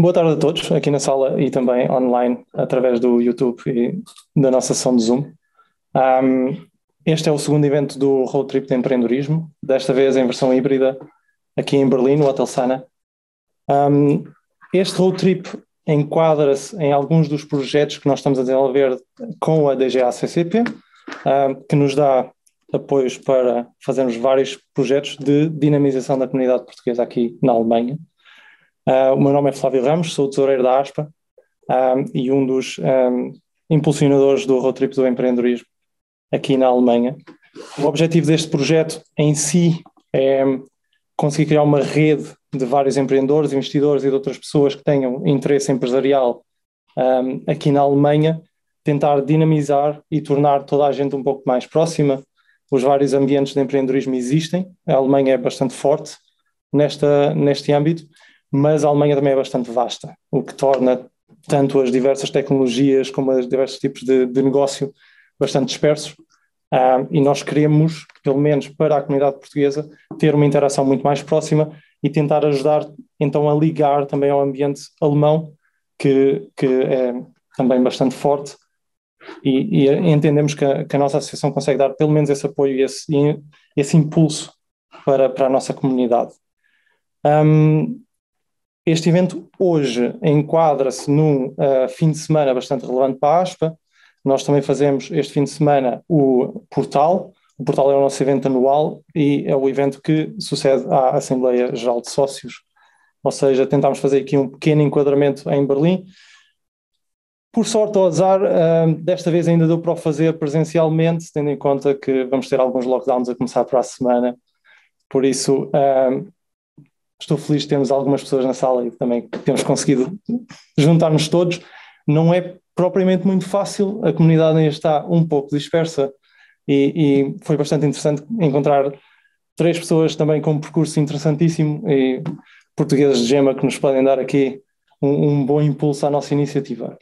Boa tarde a todos, aqui na sala e também online, através do YouTube e da nossa sessão de Zoom. Este é o segundo evento do Road Trip de Empreendedorismo, desta vez em versão híbrida, aqui em Berlim, no Hotel Sana. Este Road Trip enquadra-se em alguns dos projetos que nós estamos a desenvolver com a DGA-CCP, que nos dá apoios para fazermos vários projetos de dinamização da comunidade portuguesa aqui na Alemanha. O meu nome é Flávio Ramos, sou o tesoureiro da ASPA e um dos impulsionadores do Road Trip do Empreendedorismo aqui na Alemanha. O objetivo deste projeto em si é conseguir criar uma rede de vários empreendedores, investidores e de outras pessoas que tenham interesse empresarial aqui na Alemanha, tentar dinamizar e tornar toda a gente um pouco mais próxima. Os vários ambientes de empreendedorismo existem, a Alemanha é bastante forte neste âmbito, mas a Alemanha também é bastante vasta, o que torna tanto as diversas tecnologias como os diversos tipos de negócio bastante dispersos. E nós queremos, pelo menos para a comunidade portuguesa, ter uma interação muito mais próxima e tentar ajudar então a ligar também ao ambiente alemão, que é também bastante forte, e entendemos que a nossa associação consegue dar pelo menos esse apoio e esse impulso para a nossa comunidade. Este evento hoje enquadra-se num fim de semana bastante relevante para a ASPA. Nós também fazemos este fim de semana o Portal. O Portal é o nosso evento anual e é o evento que sucede à Assembleia Geral de Sócios. Ou seja, tentámos fazer aqui um pequeno enquadramento em Berlim. Por sorte ou azar, desta vez ainda deu para o fazer presencialmente, tendo em conta que vamos ter alguns lockdowns a começar para a semana. Por isso, estou feliz de termos algumas pessoas na sala e também temos conseguido juntar-nos todos. Não é propriamente muito fácil, a comunidade ainda está um pouco dispersa e foi bastante interessante encontrar 3 pessoas também com um percurso interessantíssimo e portugueses de gema que nos podem dar aqui um bom impulso à nossa iniciativa.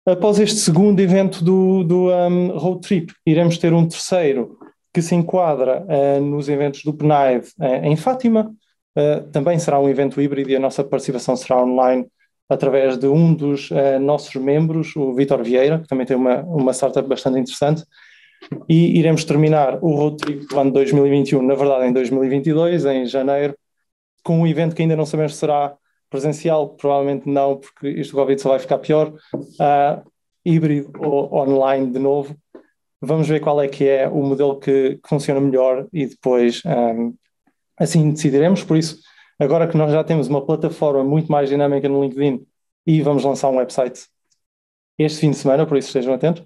Após este segundo evento do Road Trip, iremos ter um terceiro que se enquadra nos eventos do PNAE em Fátima. Também será um evento híbrido e a nossa participação será online através de um dos nossos membros, o Vítor Vieira, que também tem uma startup bastante interessante, e iremos terminar o Road Trip do ano 2021, na verdade em 2022, em janeiro, com um evento que ainda não sabemos se será presencial, provavelmente não, porque isto do Covid só vai ficar pior, híbrido ou online de novo. Vamos ver qual é que é o modelo que funciona melhor e depois assim decidiremos. Por isso, agora que nós já temos uma plataforma muito mais dinâmica no LinkedIn e vamos lançar um website este fim de semana, por isso estejam atentos,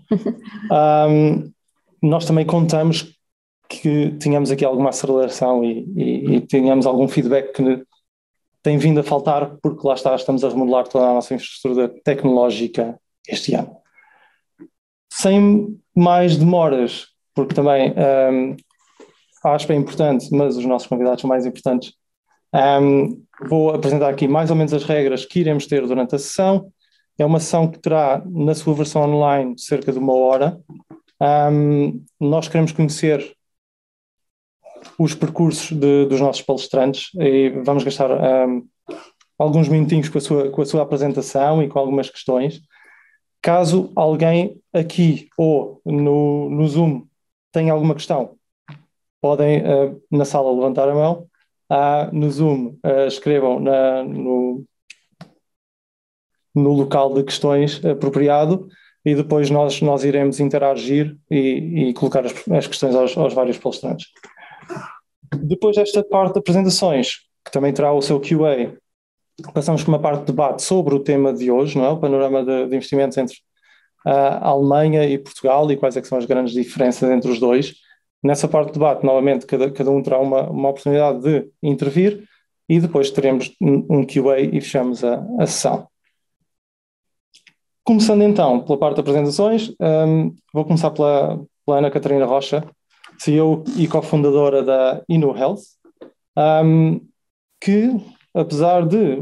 nós também contamos que tenhamos aqui alguma aceleração e tenhamos algum feedback que tem vindo a faltar, porque lá está, estamos a remodelar toda a nossa infraestrutura tecnológica este ano. Sem mais demoras, porque também a ASPA é importante, mas os nossos convidados são mais importantes. Vou apresentar aqui mais ou menos as regras que iremos ter durante a sessão. É uma sessão que terá, na sua versão online, cerca de 1 hora. Nós queremos conhecer os percursos dos nossos palestrantes e vamos gastar alguns minutinhos com a sua apresentação e com algumas questões. Caso alguém aqui ou no Zoom tenha alguma questão, podem na sala levantar a mão. No Zoom escrevam no local de questões apropriado e depois nós iremos interagir e colocar as questões aos vários palestrantes. Depois desta parte de apresentações, que também terá o seu QA, passamos para uma parte de debate sobre o tema de hoje, não é? O panorama de investimentos entre a Alemanha e Portugal e quais é que são as grandes diferenças entre os dois. Nessa parte de debate, novamente, cada um terá uma oportunidade de intervir e depois teremos um QA e fechamos a sessão. Começando então pela parte de apresentações, vou começar pela Ana Catarina Rocha, CEO e cofundadora da InnoHealth, que, apesar de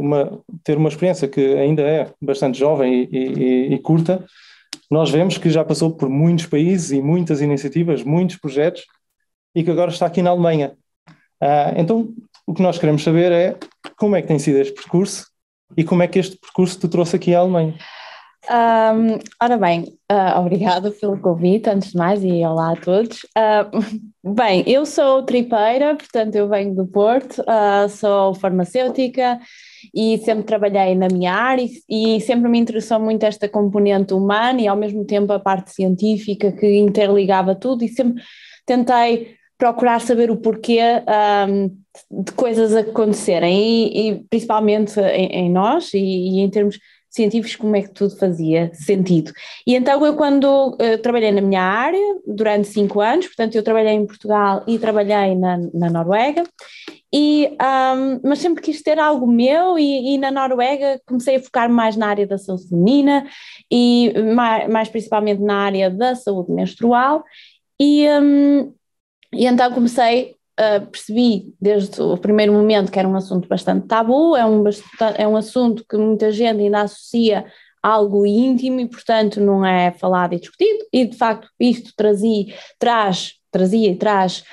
ter uma experiência que ainda é bastante jovem e curta, nós vemos que já passou por muitos países e muitas iniciativas, muitos projetos, e que agora está aqui na Alemanha. Então, o que nós queremos saber é como é que tem sido este percurso e como é que este percurso te trouxe aqui à Alemanha? Ora bem, obrigada pelo convite, antes de mais, e olá a todos. Bem, eu sou tripeira, portanto eu venho do Porto, sou farmacêutica e sempre trabalhei na minha área e sempre me interessou muito esta componente humana e ao mesmo tempo a parte científica que interligava tudo e sempre tentei procurar saber o porquê, de coisas acontecerem e principalmente em nós e em termos científicos, como é que tudo fazia sentido. E então eu quando trabalhei na minha área durante 5 anos, portanto eu trabalhei em Portugal e trabalhei na Noruega, mas sempre quis ter algo meu e na Noruega comecei a focar mais na área da saúde feminina e mais principalmente na área da saúde menstrual e, e então percebi desde o primeiro momento que era um assunto bastante tabu, é um assunto que muita gente ainda associa a algo íntimo e, portanto, não é falado e discutido, e de facto isto trazia e traz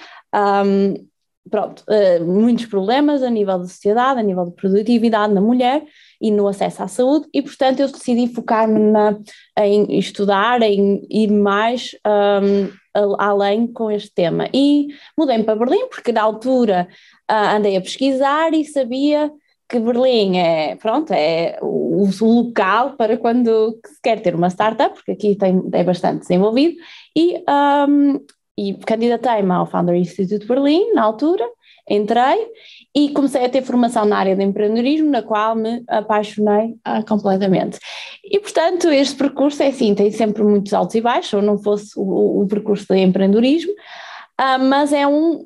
muitos problemas a nível da sociedade, a nível de produtividade na mulher e no acesso à saúde, e portanto eu decidi focar-me em estudar, em ir mais além com este tema. E mudei-me para Berlim, porque na altura andei a pesquisar e sabia que Berlim é o local para quando se quer ter uma startup, porque aqui é bastante desenvolvido, e candidatei-me ao Founder Institute de Berlim, na altura, entrei e comecei a ter formação na área de empreendedorismo, na qual me apaixonei completamente. E, portanto, este percurso é assim, tem sempre muitos altos e baixos, ou não fosse o percurso de empreendedorismo, mas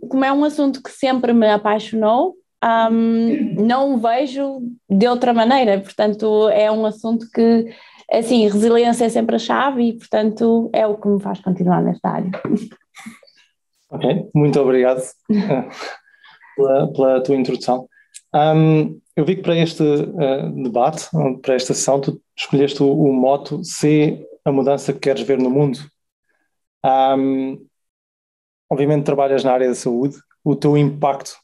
como é um assunto que sempre me apaixonou, não o vejo de outra maneira, portanto, é um assunto que, assim, resiliência é sempre a chave e, portanto, é o que me faz continuar nesta área. Ok, muito obrigado pela tua introdução. Eu vi que para este debate, para esta sessão, tu escolheste o moto "Sê a mudança que queres ver no mundo". Obviamente trabalhas na área da saúde, o teu impacto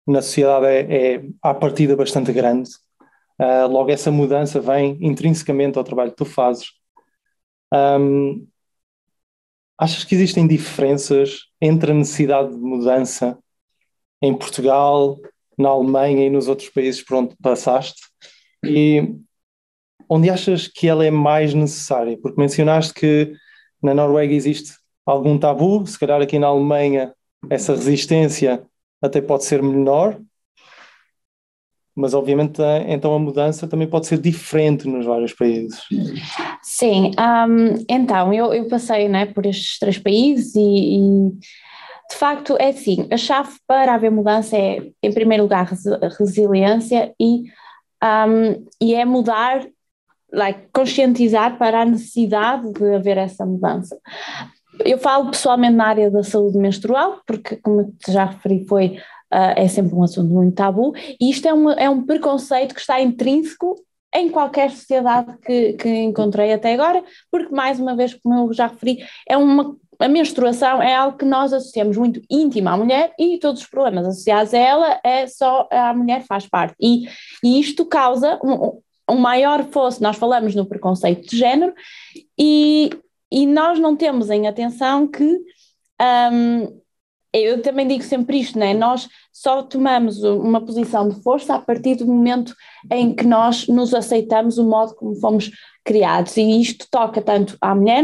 na sociedade é à partida bastante grande. Logo essa mudança vem intrinsecamente ao trabalho que tu fazes. Achas que existem diferenças entre a necessidade de mudança em Portugal, na Alemanha e nos outros países por onde passaste? E onde achas que ela é mais necessária? Porque mencionaste que na Noruega existe algum tabu, se calhar aqui na Alemanha essa resistência até pode ser menor, mas obviamente então a mudança também pode ser diferente nos vários países. Sim, então eu passei, né, por estes 3 países e de facto é assim, a chave para haver mudança é em primeiro lugar resiliência e é mudar, conscientizar para a necessidade de haver essa mudança. Eu falo pessoalmente na área da saúde menstrual, porque como já referi é sempre um assunto muito tabu, e isto é um preconceito que está intrínseco em qualquer sociedade que encontrei até agora, porque mais uma vez, como eu já referi, a menstruação é algo que nós associamos muito íntimo à mulher e todos os problemas associados a ela só a mulher faz parte, e isto causa um maior fosso. Nós falamos no preconceito de género e nós não temos em atenção que eu também digo sempre isto, né? Nós só tomamos uma posição de força a partir do momento em que nós nos aceitamos o modo como fomos criados, e isto toca tanto à mulher,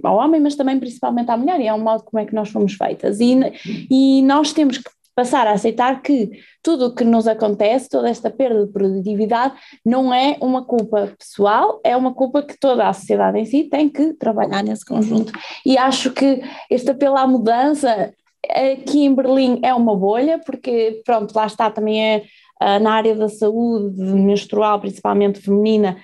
ao homem, mas também principalmente à mulher, e é um modo como é que nós fomos feitas, e nós temos que passar a aceitar que tudo o que nos acontece, toda esta perda de produtividade, não é uma culpa pessoal, é uma culpa que toda a sociedade em si tem que trabalhar nesse conjunto. E acho que este apelo à mudança aqui em Berlim é uma bolha, porque pronto, lá está, também na área da saúde menstrual, principalmente feminina,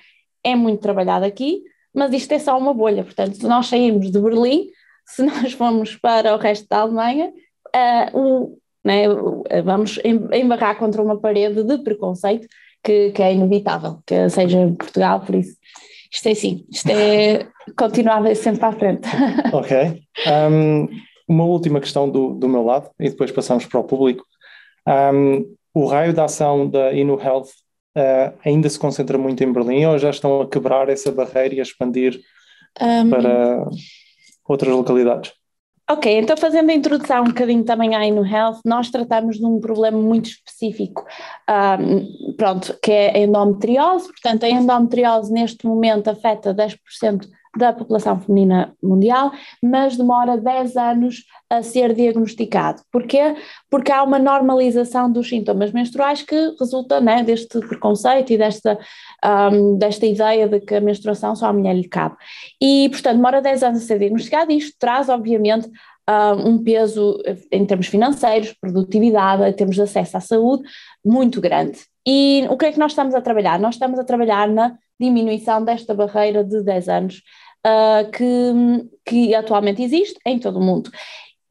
é muito trabalhado aqui, mas isto é só uma bolha. Portanto, se nós sairmos de Berlim, se nós formos para o resto da Alemanha, né, vamos embarrar contra uma parede de preconceito que é inevitável, que seja em Portugal, por isso isto é assim, isto é continuar sempre para a frente. Ok. Uma última questão do meu lado, e depois passamos para o público. O raio de ação da InnoHealth ainda se concentra muito em Berlim ou já estão a quebrar essa barreira e a expandir para outras localidades? Ok, então fazendo a introdução um bocadinho também à Inu Health, nós tratamos de um problema muito específico, pronto, que é a endometriose. Portanto, a endometriose neste momento afeta 10% da população feminina mundial, mas demora 10 anos a ser diagnosticado. Porquê? Porque há uma normalização dos sintomas menstruais que resulta, né, deste preconceito e desta ideia de que a menstruação só à mulher lhe cabe. E, portanto, demora 10 anos a ser diagnosticado e isto traz, obviamente, um peso em termos financeiros, produtividade, em termos de acesso à saúde, muito grande. E o que é que nós estamos a trabalhar? Nós estamos a trabalhar na diminuição desta barreira de 10 anos que atualmente existe em todo o mundo.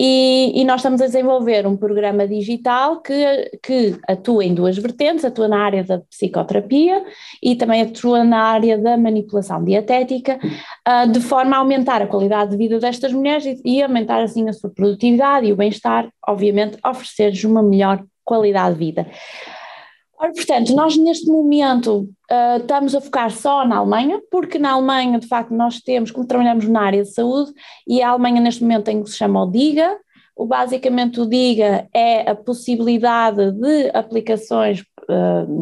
E nós estamos a desenvolver um programa digital que atua em duas vertentes, atua na área da psicoterapia e também atua na área da manipulação dietética, de forma a aumentar a qualidade de vida destas mulheres e aumentar assim a sua produtividade e o bem-estar, obviamente oferecer-lhes uma melhor qualidade de vida. Ora, portanto, nós neste momento estamos a focar só na Alemanha, porque na Alemanha, de facto, nós temos, como trabalhamos na área de saúde, e a Alemanha neste momento tem o que se chama o DIGA. Basicamente o DIGA é a possibilidade de aplicações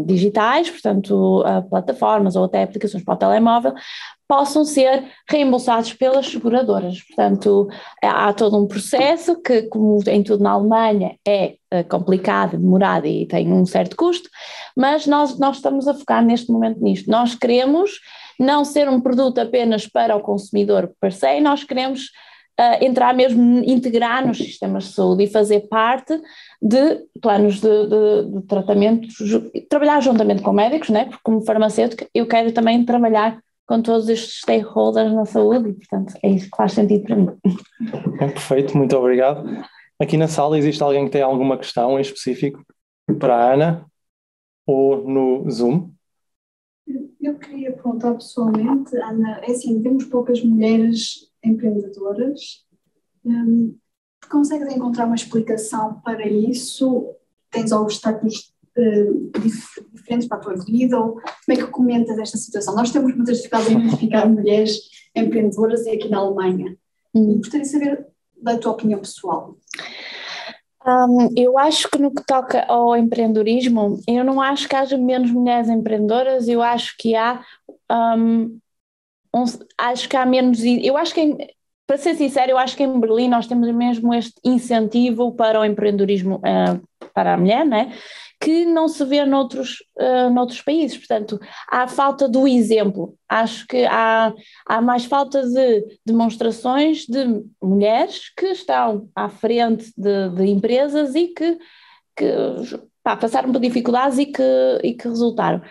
digitais, portanto plataformas ou até aplicações para o telemóvel, possam ser reembolsados pelas seguradoras. Portanto, há todo um processo que, como em tudo na Alemanha, é complicado, demorado e tem um certo custo, mas nós estamos a focar neste momento nisto. Nós queremos não ser um produto apenas para o consumidor per se, nós queremos entrar mesmo, integrar nos sistemas de saúde e fazer parte de planos de tratamento, trabalhar juntamente com médicos, né? Porque como farmacêutica eu quero também trabalhar com todos estes stakeholders na saúde e, portanto, é isso que faz sentido para mim. Perfeito, muito obrigado. Aqui na sala existe alguém que tem alguma questão em específico para a Ana ou no Zoom? Eu queria perguntar pessoalmente, Ana, é assim, temos poucas mulheres empreendedoras. Consegues encontrar uma explicação para isso? Tens obstáculos diferentes para a tua vida? Ou como é que comentas esta situação? Nós temos muitas dificuldades em identificar mulheres empreendedoras aqui na Alemanha. E gostaria de saber da tua opinião pessoal. Eu acho que no que toca ao empreendedorismo, eu não acho que haja menos mulheres empreendedoras, eu acho que há acho que há menos, eu acho que para ser sincero, eu acho que em Berlim nós temos mesmo este incentivo para o empreendedorismo para a mulher, né? Que não se vê noutros países. Portanto, há falta do exemplo. Acho que há mais falta de demonstrações de mulheres que estão à frente de empresas e que passaram por dificuldades e que resultaram.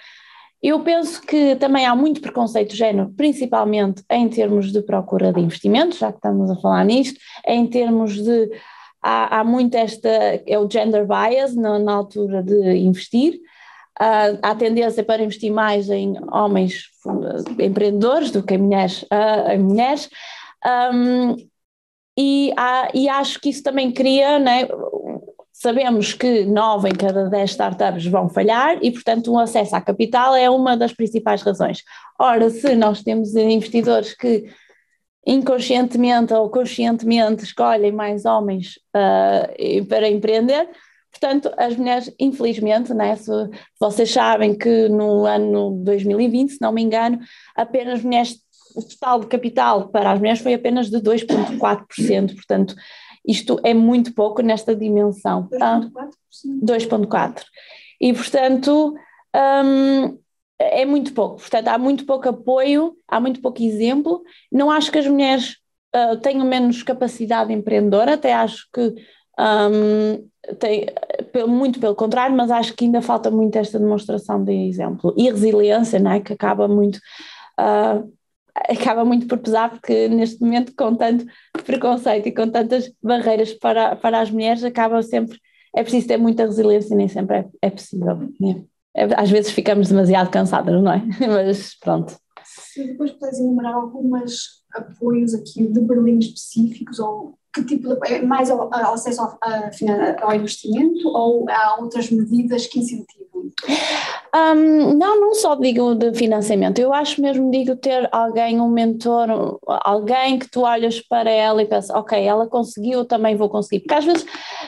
Eu penso que também há muito preconceito de género, principalmente em termos de procura de investimentos, já que estamos a falar nisto, em termos de há muito é o gender bias na altura de investir, há tendência para investir mais em homens empreendedores do que em mulheres, e acho que isso também cria, né, sabemos que 9 em cada 10 startups vão falhar e, portanto, o acesso à capital é uma das principais razões. Ora, se nós temos investidores que inconscientemente ou conscientemente escolhem mais homens para empreender, portanto, as mulheres, infelizmente, né, se vocês sabem que no ano 2020, se não me engano, apenas mulheres, o total de capital para as mulheres foi apenas de 2,4%, portanto, isto é muito pouco nesta dimensão. 2,4%. E, portanto, é muito pouco. Portanto, há muito pouco apoio, há muito pouco exemplo. Não acho que as mulheres tenham menos capacidade empreendedora, até acho que muito pelo contrário, mas acho que ainda falta muito esta demonstração de exemplo. E resiliência, não é? Que acaba muito por pesar, porque neste momento, com tanto preconceito e com tantas barreiras para as mulheres, acaba sempre, é preciso ter muita resiliência e nem sempre é possível. Né? Às vezes ficamos demasiado cansadas, não é? Mas pronto. Se depois puderes enumerar alguns apoios aqui de Berlim específicos ou que tipo de, é mais ao acesso ao investimento ou há outras medidas que incentivam? Não só digo de financiamento, eu acho mesmo, digo ter alguém, um mentor, alguém que tu olhas para ela e pensas, ok, ela conseguiu, eu também vou conseguir, porque às vezes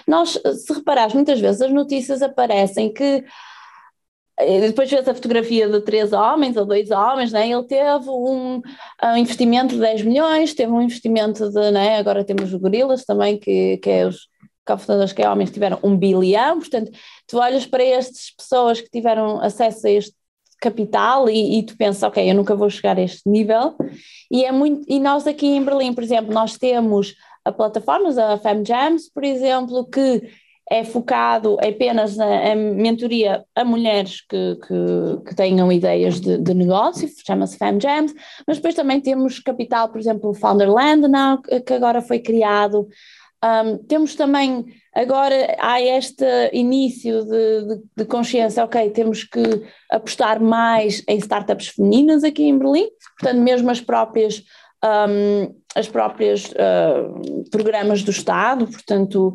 nós, se reparares, muitas vezes as notícias aparecem que depois vês a fotografia de 3 homens ou 2 homens, né? Ele teve um investimento de 10 milhões, teve um investimento de, né? Agora temos os gorilas também, que é os cofundadores que é homens tiveram 1 bilhão, portanto, tu olhas para estas pessoas que tiveram acesso a este capital e tu pensas, ok, eu nunca vou chegar a este nível, e nós aqui em Berlim, por exemplo, nós temos a plataformas, a FemJams, por exemplo, que é focado apenas na mentoria a mulheres que tenham ideias de negócio, chama-se FemJams, mas depois também temos capital, por exemplo, o Founderland Now, que agora foi criado. Temos também, agora há este início de consciência, ok, temos que apostar mais em startups femininas aqui em Berlim, portanto mesmo as próprias programas do Estado, portanto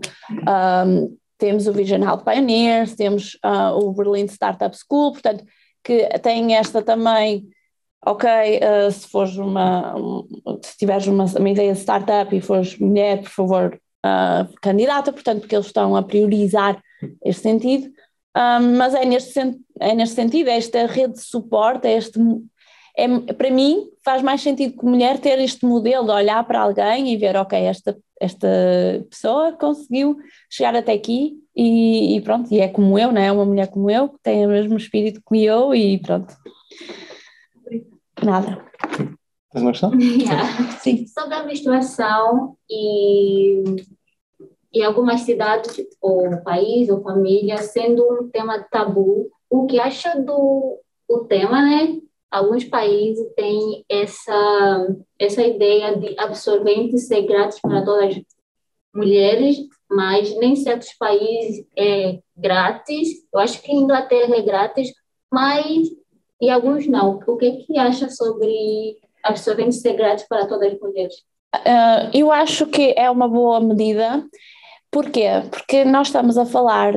temos o Vision Health Pioneers, temos o Berlin Startup School, portanto que tem esta também. Ok, se tiveres uma ideia de startup e fores mulher, por favor, candidata, portanto, porque eles estão a priorizar este sentido, mas é neste sentido, é esta rede de suporte, para mim faz mais sentido que mulher ter este modelo de olhar para alguém e ver, ok, esta pessoa conseguiu chegar até aqui e pronto, e é como eu, não é? Uma mulher como eu, que tem o mesmo espírito que eu e pronto. Nada. Tens uma questão? Sim. Sobre a menstruação e algumas cidades ou país ou família sendo um tema tabu, o que acha do tema, né? Alguns países têm essa ideia de absorventes ser grátis para todas as mulheres, mas nem certos países é grátis. Eu acho que em Inglaterra é grátis, mas e alguns não. O que acha sobre absorvente ser grátis para todas as mulheres? Eu acho que é uma boa medida. Porquê? Porque nós estamos a falar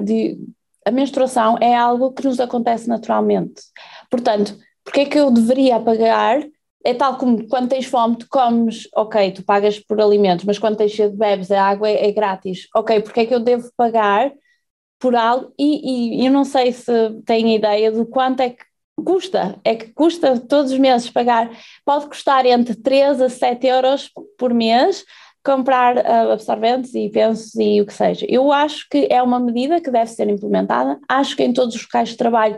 a menstruação é algo que nos acontece naturalmente. Portanto, porque é que eu deveria pagar? É tal como quando tens fome, tu comes, ok, tu pagas por alimentos, mas quando tens sede, bebes, a água é grátis. Ok, porque é que eu devo pagar por algo? E eu não sei se têm ideia do quanto é que custa. É que custa todos os meses pagar. Pode custar entre 3 a 7 euros por mês comprar absorventes e pensos e o que seja. Eu acho que é uma medida que deve ser implementada. Acho que em todos os locais de trabalho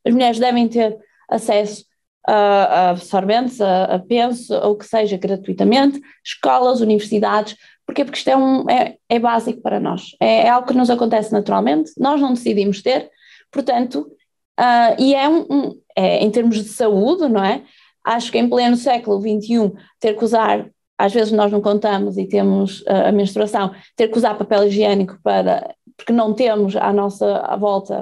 as mulheres devem ter acesso a absorventes, a penso, ou o que seja, gratuitamente, escolas, universidades. Porquê? Porque isto é básico para nós. É algo que nos acontece naturalmente, nós não decidimos ter, portanto, e em termos de saúde, não é? Acho que em pleno século XXI ter que usar, às vezes nós não contamos e temos a menstruação, ter que usar papel higiênico porque não temos à volta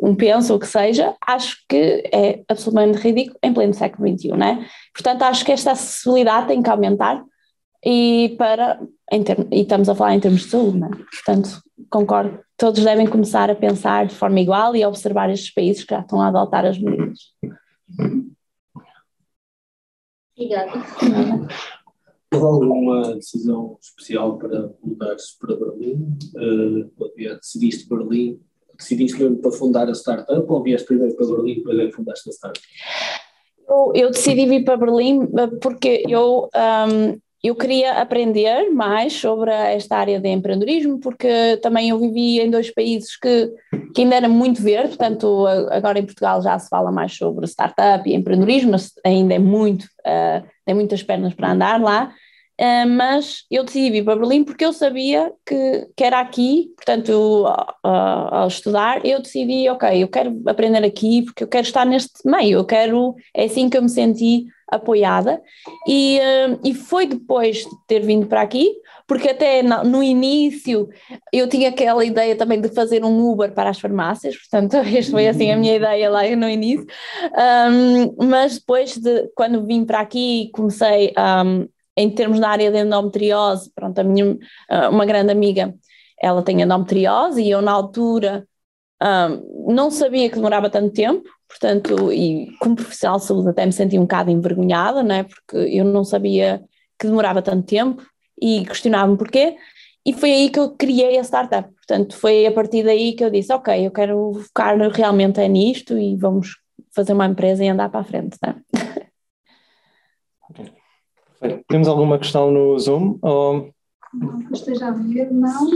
um penso ou o que seja, acho que é absolutamente ridículo em pleno século XXI, não é? Portanto, acho que esta acessibilidade tem que aumentar e estamos a falar em termos de saúde, não é? Portanto, concordo, todos devem começar a pensar de forma igual e a observar estes países que já estão a adotar as medidas. Obrigada. Houve alguma decisão especial para mudar-se para Berlim? Decidiste mesmo para fundar a startup ou vieste primeiro para Berlim e depois fundaste a startup? Eu decidi vir para Berlim porque eu queria aprender mais sobre esta área de empreendedorismo, porque também eu vivi em 2 países que ainda era muito verde, portanto agora em Portugal já se fala mais sobre startup e empreendedorismo, mas ainda tem muitas pernas para andar lá, mas eu decidi vir para Berlim porque eu sabia que era aqui, portanto ao estudar eu decidi, ok, eu quero aprender aqui porque eu quero estar neste meio, é assim que eu me senti apoiada e foi depois de ter vindo para aqui, porque até no início eu tinha aquela ideia também de fazer um Uber para as farmácias, portanto esta foi assim a minha ideia lá no início, mas depois quando vim para aqui comecei em termos da área de endometriose, pronto, uma grande amiga, ela tem endometriose e eu na altura não sabia que demorava tanto tempo, portanto, e como profissional de saúde até me senti um bocado envergonhada, não é? Porque eu não sabia que demorava tanto tempo e questionava-me porquê, e foi aí que eu criei a startup, portanto, foi a partir daí que eu disse, ok, eu quero focar realmente nisto e vamos fazer uma empresa e andar para a frente, não é? Temos alguma questão no Zoom? Não que esteja a ver, não.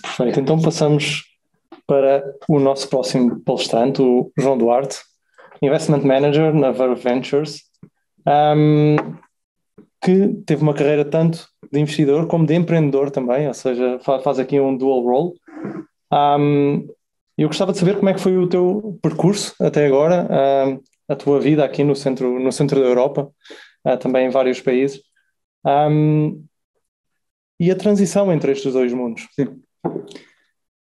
Perfeito, então passamos para o nosso próximo palestrante, o João Duarte, Investment Manager na Verve Ventures, que teve uma carreira tanto de investidor como de empreendedor também, ou seja, faz aqui um dual role. Eu gostava de saber como é que foi o teu percurso até agora, a tua vida aqui no centro da Europa, também em vários países, e a transição entre estes dois mundos. Sim.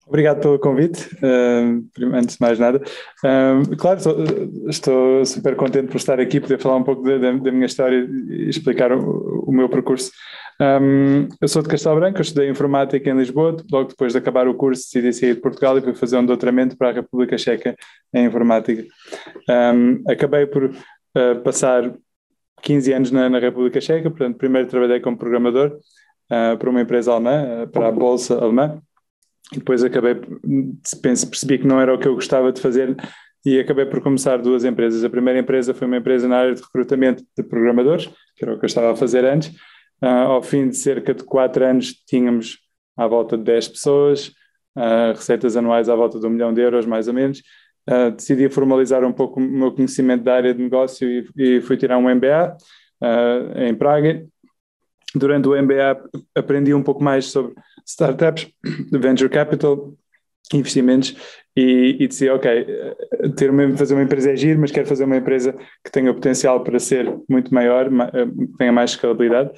Obrigado pelo convite, antes de mais nada. Claro, estou super contente por estar aqui, poder falar um pouco da minha história e explicar o meu percurso. Eu sou de Castelo Branco, eu estudei informática em Lisboa, logo depois de acabar o curso decidi sair de Portugal e fui fazer um doutoramento para a República Checa em informática. Acabei por passar 15 anos na República Checa, portanto primeiro trabalhei como programador para uma empresa alemã, para a Bolsa Alemã, e depois percebi que não era o que eu gostava de fazer e acabei por começar duas empresas. A primeira empresa foi uma empresa na área de recrutamento de programadores, que era o que eu estava a fazer antes. Ao fim de cerca de 4 anos tínhamos à volta de 10 pessoas, receitas anuais à volta de €1 milhão, mais ou menos. Decidi formalizar um pouco o meu conhecimento da área de negócio e fui tirar um MBA em Praga. Durante o MBA aprendi um pouco mais sobre startups, venture capital, investimentos e decidi, ok, fazer uma empresa é giro, mas quero fazer uma empresa que tenha o potencial para ser muito maior, que tenha mais escalabilidade.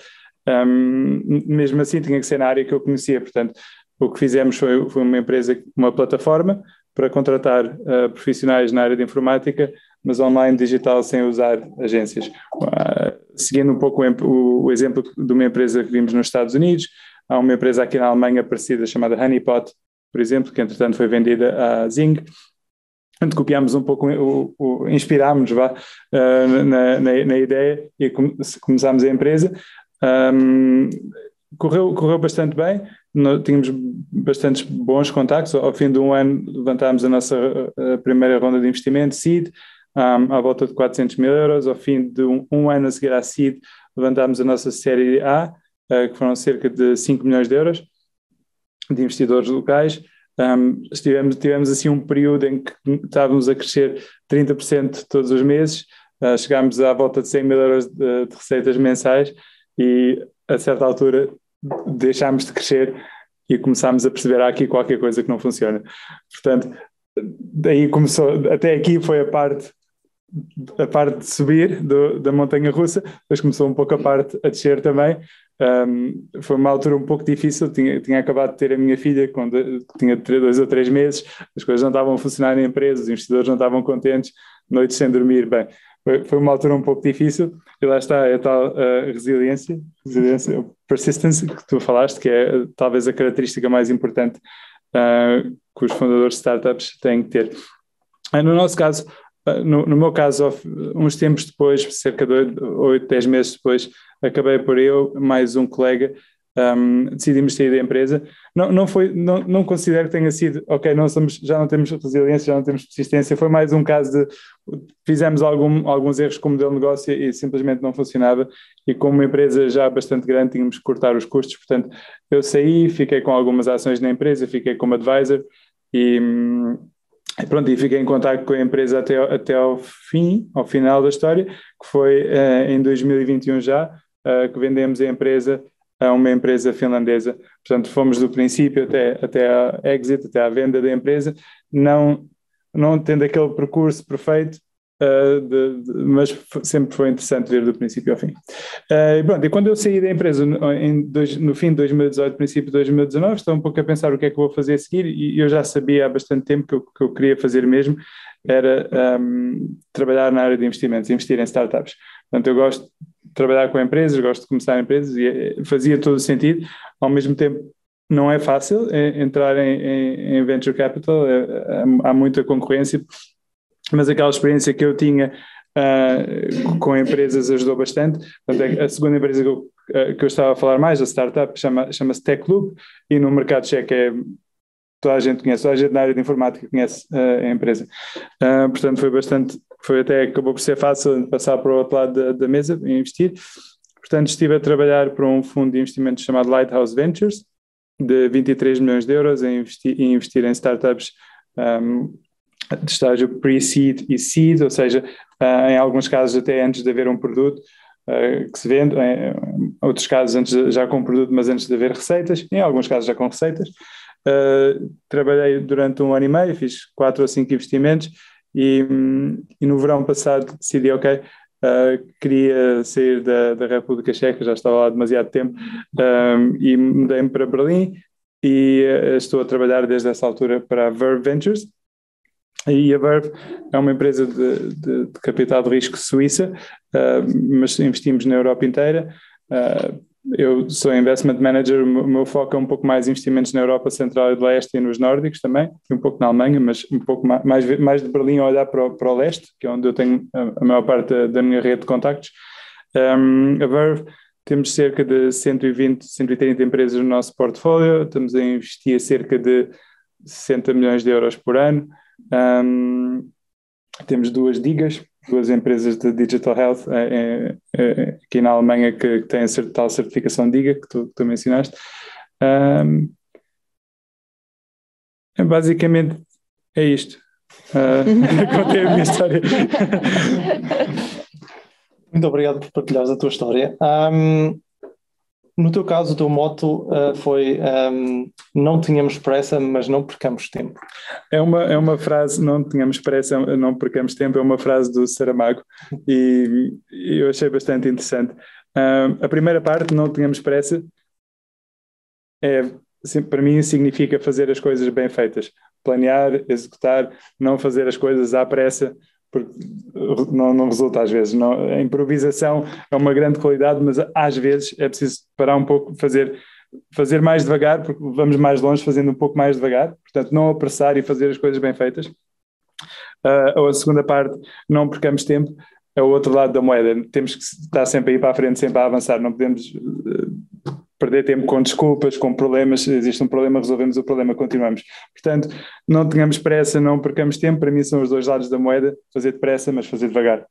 Mesmo assim tinha que ser na área que eu conhecia, portanto o que fizemos foi uma empresa, uma plataforma para contratar profissionais na área de informática, mas online, digital, sem usar agências. Seguindo um pouco o exemplo de uma empresa que vimos nos Estados Unidos, há uma empresa aqui na Alemanha parecida chamada Honeypot, por exemplo, que entretanto foi vendida à Zing. Portanto, copiámos um pouco, inspirámos na ideia e começámos a empresa. Correu bastante bem, tínhamos bastantes bons contactos. Ao fim de um ano levantámos a nossa primeira ronda de investimento, Seed, à volta de €400 mil. Ao fim de um ano a seguir à Seed levantámos a nossa série A, que foram cerca de €5 milhões de investidores locais. Tivemos assim um período em que estávamos a crescer 30% todos os meses, chegámos à volta de €100 mil de receitas mensais e a certa altura deixámos de crescer e começámos a perceber que há aqui qualquer coisa que não funciona. Portanto, daí começou, até aqui foi a parte de subir da montanha russa, depois começou um pouco a parte a descer também. Foi uma altura um pouco difícil, tinha acabado de ter a minha filha, tinha 2 ou 3 meses, as coisas não estavam a funcionar na empresa, os investidores não estavam contentes, noites sem dormir. Bem, foi uma altura um pouco difícil e lá está a tal resiliência, persistence que tu falaste, que é talvez a característica mais importante que os fundadores de startups têm que ter. No nosso caso, no meu caso, uns tempos depois, cerca de 8, 10 meses depois, acabei por eu, mais um colega, decidimos sair da empresa. Não considero que tenha sido, ok, já não temos resiliência, já não temos persistência, foi mais um caso de fizemos alguns erros com o modelo de negócio e simplesmente não funcionava, e como uma empresa já bastante grande tínhamos que cortar os custos, portanto eu saí, fiquei com algumas ações na empresa, fiquei como advisor e fiquei em contato com a empresa até ao final da história, que foi em 2021 já, que vendemos a empresa a uma empresa finlandesa. Portanto, fomos do princípio até a exit, até a venda da empresa, não tendo aquele percurso perfeito, mas sempre foi interessante ver do princípio ao fim. E quando eu saí da empresa no fim de 2018, princípio de 2019, estou um pouco a pensar o que é que vou fazer a seguir, e eu já sabia há bastante tempo que eu queria fazer mesmo, era trabalhar na área de investimentos, investir em startups. Portanto, eu gosto trabalhar com empresas, gosto de começar empresas e fazia todo o sentido. Ao mesmo tempo, não é fácil entrar em venture capital, há muita concorrência, mas aquela experiência que eu tinha com empresas ajudou bastante. Portanto, a segunda empresa que eu estava a falar mais, a startup, chama-se TechLoop, e no mercado checo toda a gente conhece, toda a gente na área de informática conhece a empresa. Portanto, acabou por ser fácil passar para o outro lado da mesa e investir. Portanto, estive a trabalhar para um fundo de investimento chamado Lighthouse Ventures, de 23 milhões de euros, em investir em startups de estágio pre-seed e seed, ou seja, em alguns casos até antes de haver um produto que se vende, em outros casos já com produto, mas antes de haver receitas, em alguns casos já com receitas. Trabalhei durante 1 ano e meio, fiz 4 ou 5 investimentos e no verão passado decidi, queria sair da República Checa, já estava lá há demasiado tempo, e mudei-me para Berlim e estou a trabalhar desde essa altura para a Verve Ventures. E a Verve é uma empresa de capital de risco suíça, mas investimos na Europa inteira. Eu sou investment manager, o meu foco é um pouco mais investimentos na Europa Central e do Leste e nos Nórdicos também, e um pouco na Alemanha, mas um pouco mais de Berlim a olhar para o Leste, que é onde eu tenho a maior parte da minha rede de contactos. A Verve, temos cerca de 120, 130 empresas no nosso portfólio, estamos a investir cerca de 60 milhões de euros por ano. Temos 2 empresas de Digital Health aqui na Alemanha que têm tal certificação DIGA que tu mencionaste. Basicamente é isto. Contei a minha história. Muito obrigado por partilhares a tua história. No teu caso, o teu moto foi não tínhamos pressa, mas não percamos tempo. É uma frase, não tínhamos pressa, não percamos tempo, é uma frase do Saramago e eu achei bastante interessante. A primeira parte, não tínhamos pressa, para mim significa fazer as coisas bem feitas. Planear, executar, não fazer as coisas à pressa, porque não resulta às vezes. A improvisação é uma grande qualidade, mas às vezes é preciso parar um pouco, fazer mais devagar, porque vamos mais longe fazendo um pouco mais devagar, portanto não apressar e fazer as coisas bem feitas. A segunda parte, não percamos tempo, é o outro lado da moeda, temos que estar sempre a ir para a frente, sempre a avançar, não podemos perder tempo com desculpas, com problemas. Se existe um problema, resolvemos o problema, continuamos. Portanto, não tenhamos pressa, não percamos tempo. Para mim são os 2 lados da moeda, fazer depressa, mas fazer devagar.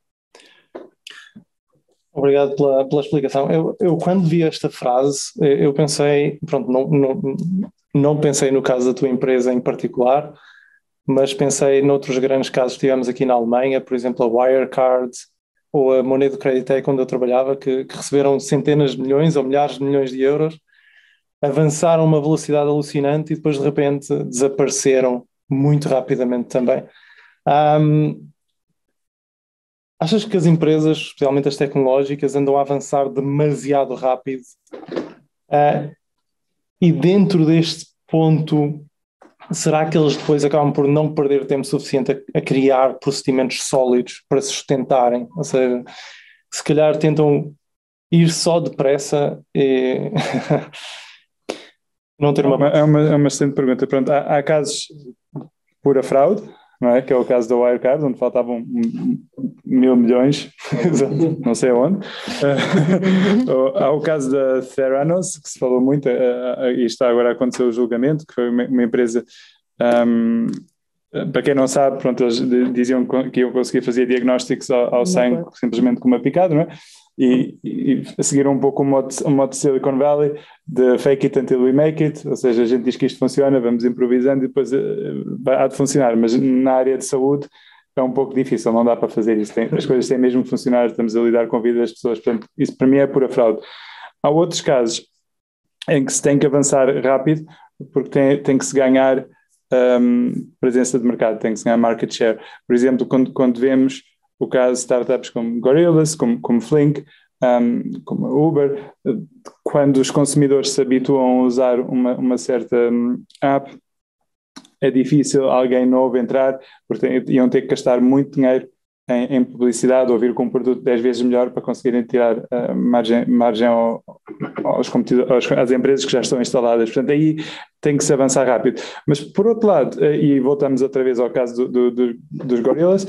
Obrigado pela explicação. Eu quando vi esta frase, eu pensei, pronto, não pensei no caso da tua empresa em particular, mas pensei noutros grandes casos que tivemos aqui na Alemanha, por exemplo, a Wirecard ou a Monedo Creditec, onde eu trabalhava, que receberam centenas de milhões ou milhares de milhões de euros, avançaram a uma velocidade alucinante e depois de repente desapareceram muito rapidamente também. Achas que as empresas, especialmente as tecnológicas, andam a avançar demasiado rápido? E dentro deste ponto, será que eles depois acabam por não perder tempo suficiente a criar procedimentos sólidos para se sustentarem? Ou seja, se calhar tentam ir só depressa e não ter uma... É uma excelente pergunta. Pronto, há casos pura fraude, não é? Que é o caso da Wirecard, onde faltavam 1.000 milhões, não sei aonde. Há o caso da Theranos, que se falou muito, e está agora a acontecer o julgamento, que foi uma empresa, para quem não sabe, pronto, eles diziam que iam conseguir fazer diagnósticos ao sangue simplesmente com uma picada, não é? E seguiram um pouco o modo Silicon Valley, de fake it until we make it, ou seja, a gente diz que isto funciona, vamos improvisando e depois há de funcionar, mas na área de saúde é um pouco difícil, não dá para fazer isso, as coisas têm mesmo que funcionar, estamos a lidar com a vida das pessoas, portanto, isso para mim é pura fraude. Há outros casos em que se tem que avançar rápido, porque tem que se ganhar presença de mercado, tem que se ganhar market share. Por exemplo, quando vemos o caso de startups como Gorillas, como Flink, como Uber, quando os consumidores se habituam a usar uma certa app, é difícil alguém novo entrar, porque iam ter que gastar muito dinheiro em publicidade ou vir com um produto 10 vezes melhor para conseguirem tirar margem às empresas que já estão instaladas. Portanto, aí tem que se avançar rápido. Mas, por outro lado, e voltamos outra vez ao caso dos Gorillaz,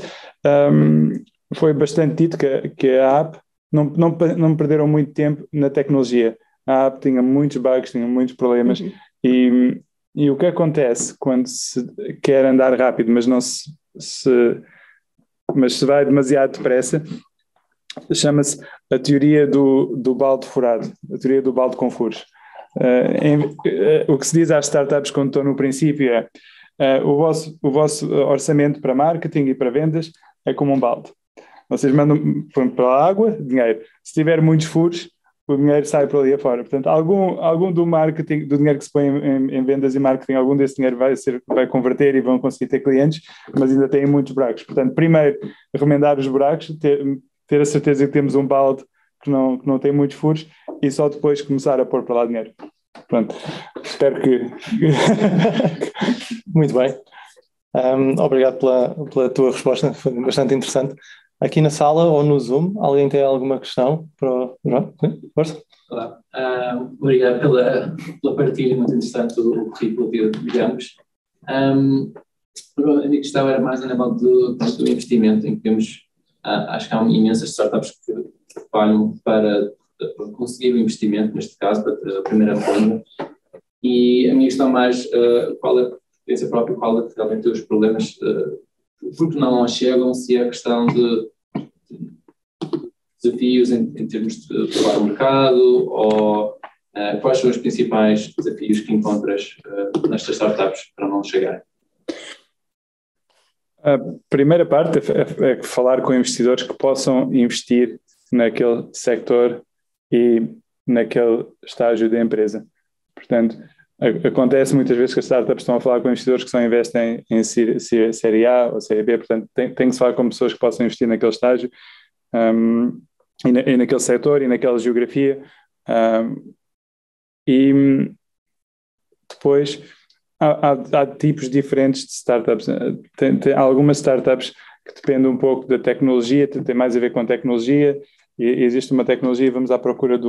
foi bastante dito que a app não perderam muito tempo na tecnologia. A app tinha muitos bugs, tinha muitos problemas, e o que acontece quando se quer andar rápido, mas se vai demasiado depressa, chama-se a teoria do balde furado, a teoria do balde com furos. O que se diz às startups quando estão no princípio o vosso orçamento para marketing e para vendas é como um balde. Vocês põem para a água, dinheiro. Se tiver muitos furos, o dinheiro sai para ali afora. Portanto, algum do marketing, do dinheiro que se põe em vendas e marketing, algum desse dinheiro vai converter e vão conseguir ter clientes, mas ainda têm muitos buracos. Portanto, primeiro, remendar os buracos, ter a certeza que temos um balde que não tem muitos furos e só depois começar a pôr para lá dinheiro. Pronto, espero que... Muito bem. Obrigado pela tua resposta, foi bastante interessante. Aqui na sala ou no Zoom, alguém tem alguma questão para o João? Força. Olá, obrigado pela partilha, muito interessante o currículo de ambos. A minha questão era mais a nível do investimento, em que temos, acho que há imensas startups que trabalham para conseguir o investimento, neste caso, para a primeira ronda. E a minha questão mais, qual é a experiência própria, qual é realmente os problemas, porque não chegam, se é a questão de desafios em termos de provar o mercado, ou quais são os principais desafios que encontras nestas startups para não chegar? A primeira parte é falar com investidores que possam investir naquele sector e naquele estágio da empresa. Portanto, acontece muitas vezes que as startups estão a falar com investidores que só investem em série A ou série B, portanto tem que se falar com pessoas que possam investir naquele estágio e naquele setor e naquela geografia, e depois há tipos diferentes de startups. Tem algumas startups que dependem um pouco da tecnologia, tem mais a ver com tecnologia, e existe uma tecnologia, vamos à procura de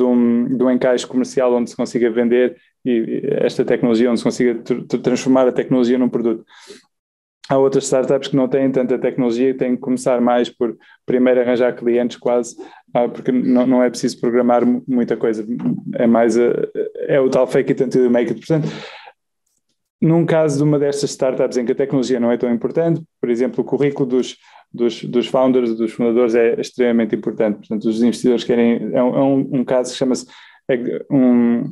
um encaixe comercial onde se consiga vender e esta tecnologia, onde se consiga transformar a tecnologia num produto. Há outras startups que não têm tanta tecnologia e têm que começar mais por primeiro arranjar clientes quase, porque não é preciso programar muita coisa, é o tal fake it until you make it. Portanto, num caso de uma destas startups em que a tecnologia não é tão importante, por exemplo, o currículo dos founders, dos fundadores é extremamente importante. Portanto, os investidores querem, é um caso que chama-se um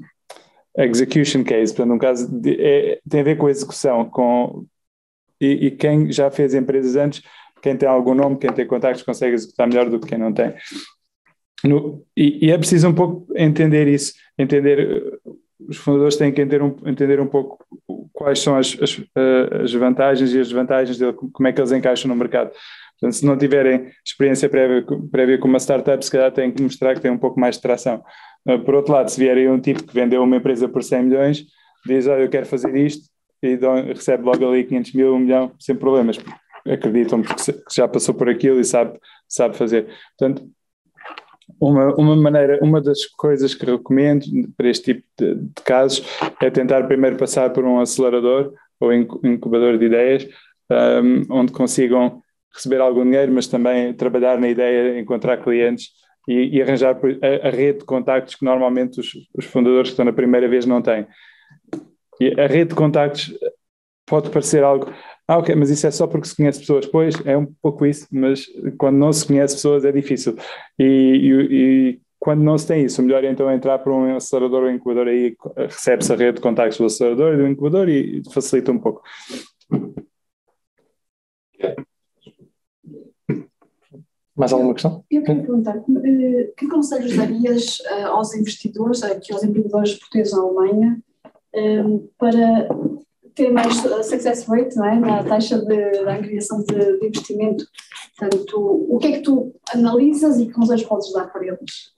execution case, portanto, um caso tem a ver com a execução, e quem já fez empresas antes, quem tem algum nome, quem tem contactos, consegue executar melhor do que quem não tem. E é preciso um pouco entender isso, os fundadores têm que entender um pouco quais são as vantagens e as desvantagens dele, como é que eles encaixam no mercado. Portanto, se não tiverem experiência prévia com uma startup, se calhar têm que mostrar que têm um pouco mais de tração. Por outro lado, se vier aí um tipo que vendeu uma empresa por 100 milhões, diz, olha, eu quero fazer isto, e recebe logo ali 500 mil, 1 milhão, sem problemas, porque acreditam porque já passou por aquilo e sabe fazer. Portanto, uma das coisas que recomendo para este tipo de casos é tentar primeiro passar por um acelerador ou incubador de ideias, onde consigam receber algum dinheiro, mas também trabalhar na ideia, encontrar clientes e arranjar a rede de contactos que normalmente os fundadores que estão na primeira vez não têm. E a rede de contactos pode parecer algo, ok, mas isso é só porque se conhece pessoas. Pois, é um pouco isso, mas quando não se conhece pessoas é difícil. E quando não se tem isso, o melhor é então entrar por um acelerador ou incubador, aí recebe-se a rede de contactos do acelerador e do incubador e facilita um pouco. Mais alguma questão? Eu quero perguntar, que conselhos darias aos investidores, aqui aos empreendedores portugueses na Alemanha, para ter mais success rate, não é? Na taxa da criação de investimento? Portanto, o que é que tu analisas e que conselhos podes dar para eles?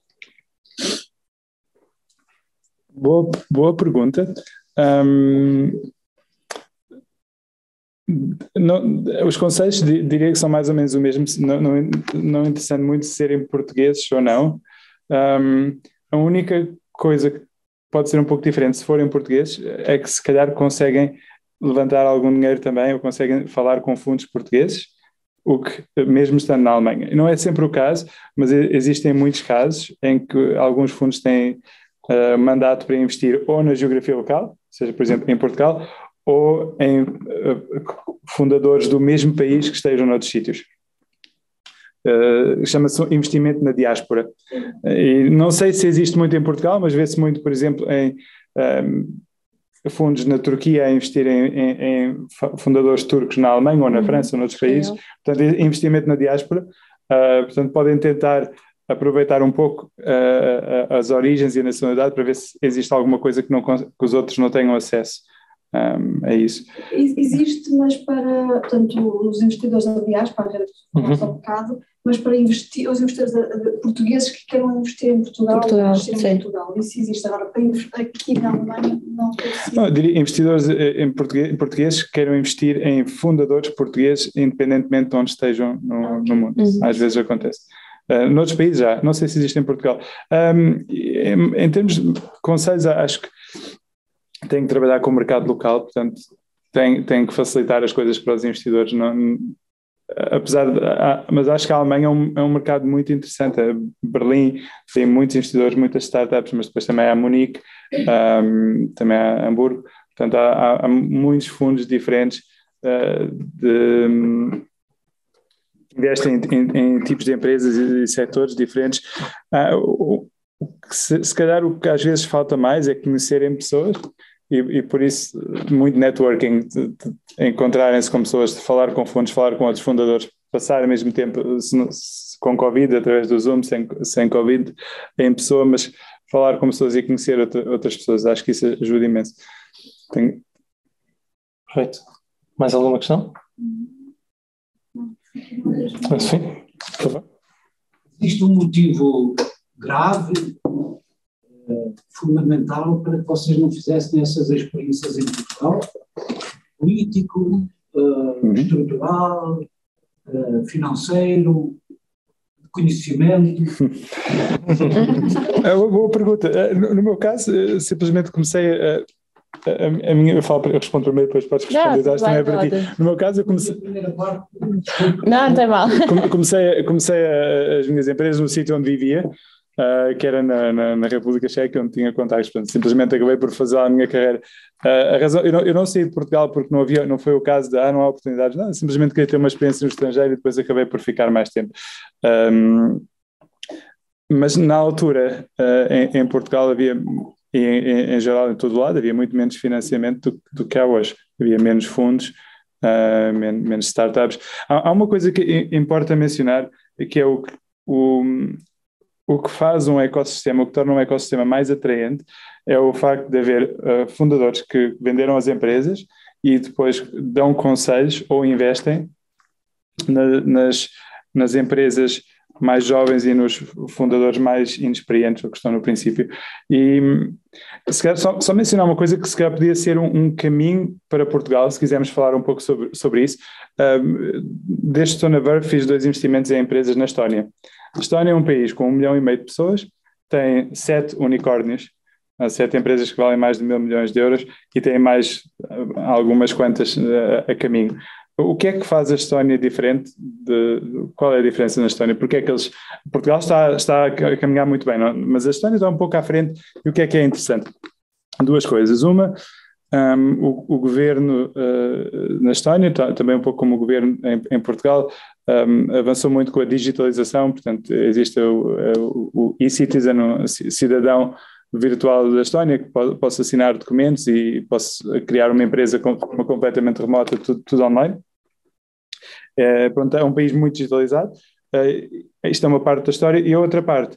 Boa pergunta. Os conselhos diria que são mais ou menos o mesmo, não interessando muito serem portugueses ou não. A única coisa que pode ser um pouco diferente se forem portugueses é que se calhar conseguem levantar algum dinheiro também ou conseguem falar com fundos portugueses, o que mesmo estando na Alemanha. Não é sempre o caso, mas existem muitos casos em que alguns fundos têm mandato para investir ou na geografia local, seja, por exemplo, em Portugal, ou em fundadores do mesmo país que estejam noutros sítios. Chama-se investimento na diáspora. E não sei se existe muito em Portugal, mas vê-se muito, por exemplo, em fundos na Turquia a investir em fundadores turcos na Alemanha ou na França ou noutros países. Portanto, investimento na diáspora. Portanto, podem tentar aproveitar um pouco as origens e a nacionalidade para ver se existe alguma coisa que os outros não tenham acesso. É isso. Existe, mas para, portanto, os investidores da diáspora, falamos um bocado, mas para investir, os investidores portugueses que queiram investir em Portugal, isso existe. Agora, para investir aqui na Alemanha, não é possível. Não, eu diria investidores em portugueses que queiram investir em fundadores portugueses, independentemente de onde estejam no mundo. Às vezes acontece. Noutros países já, não sei se existe em Portugal. Em termos de conselhos, acho que tem que trabalhar com o mercado local, portanto tem que facilitar as coisas para os investidores, mas acho que a Alemanha é um mercado muito interessante. Berlim tem muitos investidores, muitas startups, mas depois também há Munique, também há Hamburgo, portanto há muitos fundos diferentes investem em tipos de empresas e setores diferentes. Se calhar o que às vezes falta mais é conhecerem pessoas e por isso muito networking, de encontrarem-se com pessoas, de falar com fundos, falar com outros fundadores, passar ao mesmo tempo com Covid, através do Zoom, sem Covid, em pessoa, mas falar com pessoas e conhecer outras pessoas, acho que isso ajuda imenso. Perfeito. Mais alguma questão? Sim, por favor. Existe um motivo grave, fundamental, para que vocês não fizessem essas experiências em Portugal? Político, estrutural, financeiro, conhecimento? É uma boa pergunta. No meu caso, simplesmente comecei eu respondo primeiro, depois podes responder. Acho também é para ti. No meu caso, eu comecei. Não tem mal. Comecei as minhas empresas no sítio onde vivia, que era na República Checa, onde tinha contactos. Portanto, simplesmente acabei por fazer a minha carreira. A razão, eu não saí de Portugal porque não foi o caso de não há oportunidades, não. Simplesmente queria ter uma experiência no estrangeiro e depois acabei por ficar mais tempo. Mas na altura, em Portugal havia. E em geral em todo o lado havia muito menos financiamento do que há hoje, havia menos fundos, menos startups. Há uma coisa que importa mencionar, que é o que faz um ecossistema, o que torna um ecossistema mais atraente, é o facto de haver fundadores que venderam as empresas e depois dão conselhos ou investem nas empresas mais jovens e nos fundadores mais inexperientes, que estão no princípio. E se calhar só mencionar uma coisa que se calhar podia ser um caminho para Portugal, se quisermos falar um pouco sobre isso. Desde que estou na Verve, fiz 2 investimentos em empresas na Estónia. A Estónia é um país com 1,5 milhão de pessoas, tem 7 unicórnios, 7 empresas que valem mais de 1.000 milhões de euros e tem mais algumas quantas a caminho. O que é que faz a Estónia diferente? Qual é a diferença na Estónia? Porque é que Portugal está a caminhar muito bem, não? Mas a Estónia está um pouco à frente. E o que é interessante? 2 coisas. Uma, o governo na Estónia, também um pouco como o governo em Portugal, avançou muito com a digitalização. Portanto, existe o e-citizen, o cidadão virtual da Estónia, que posso assinar documentos e posso criar uma empresa completamente remota, tudo online. É um país muito digitalizado. Isto é uma parte da história. E a outra parte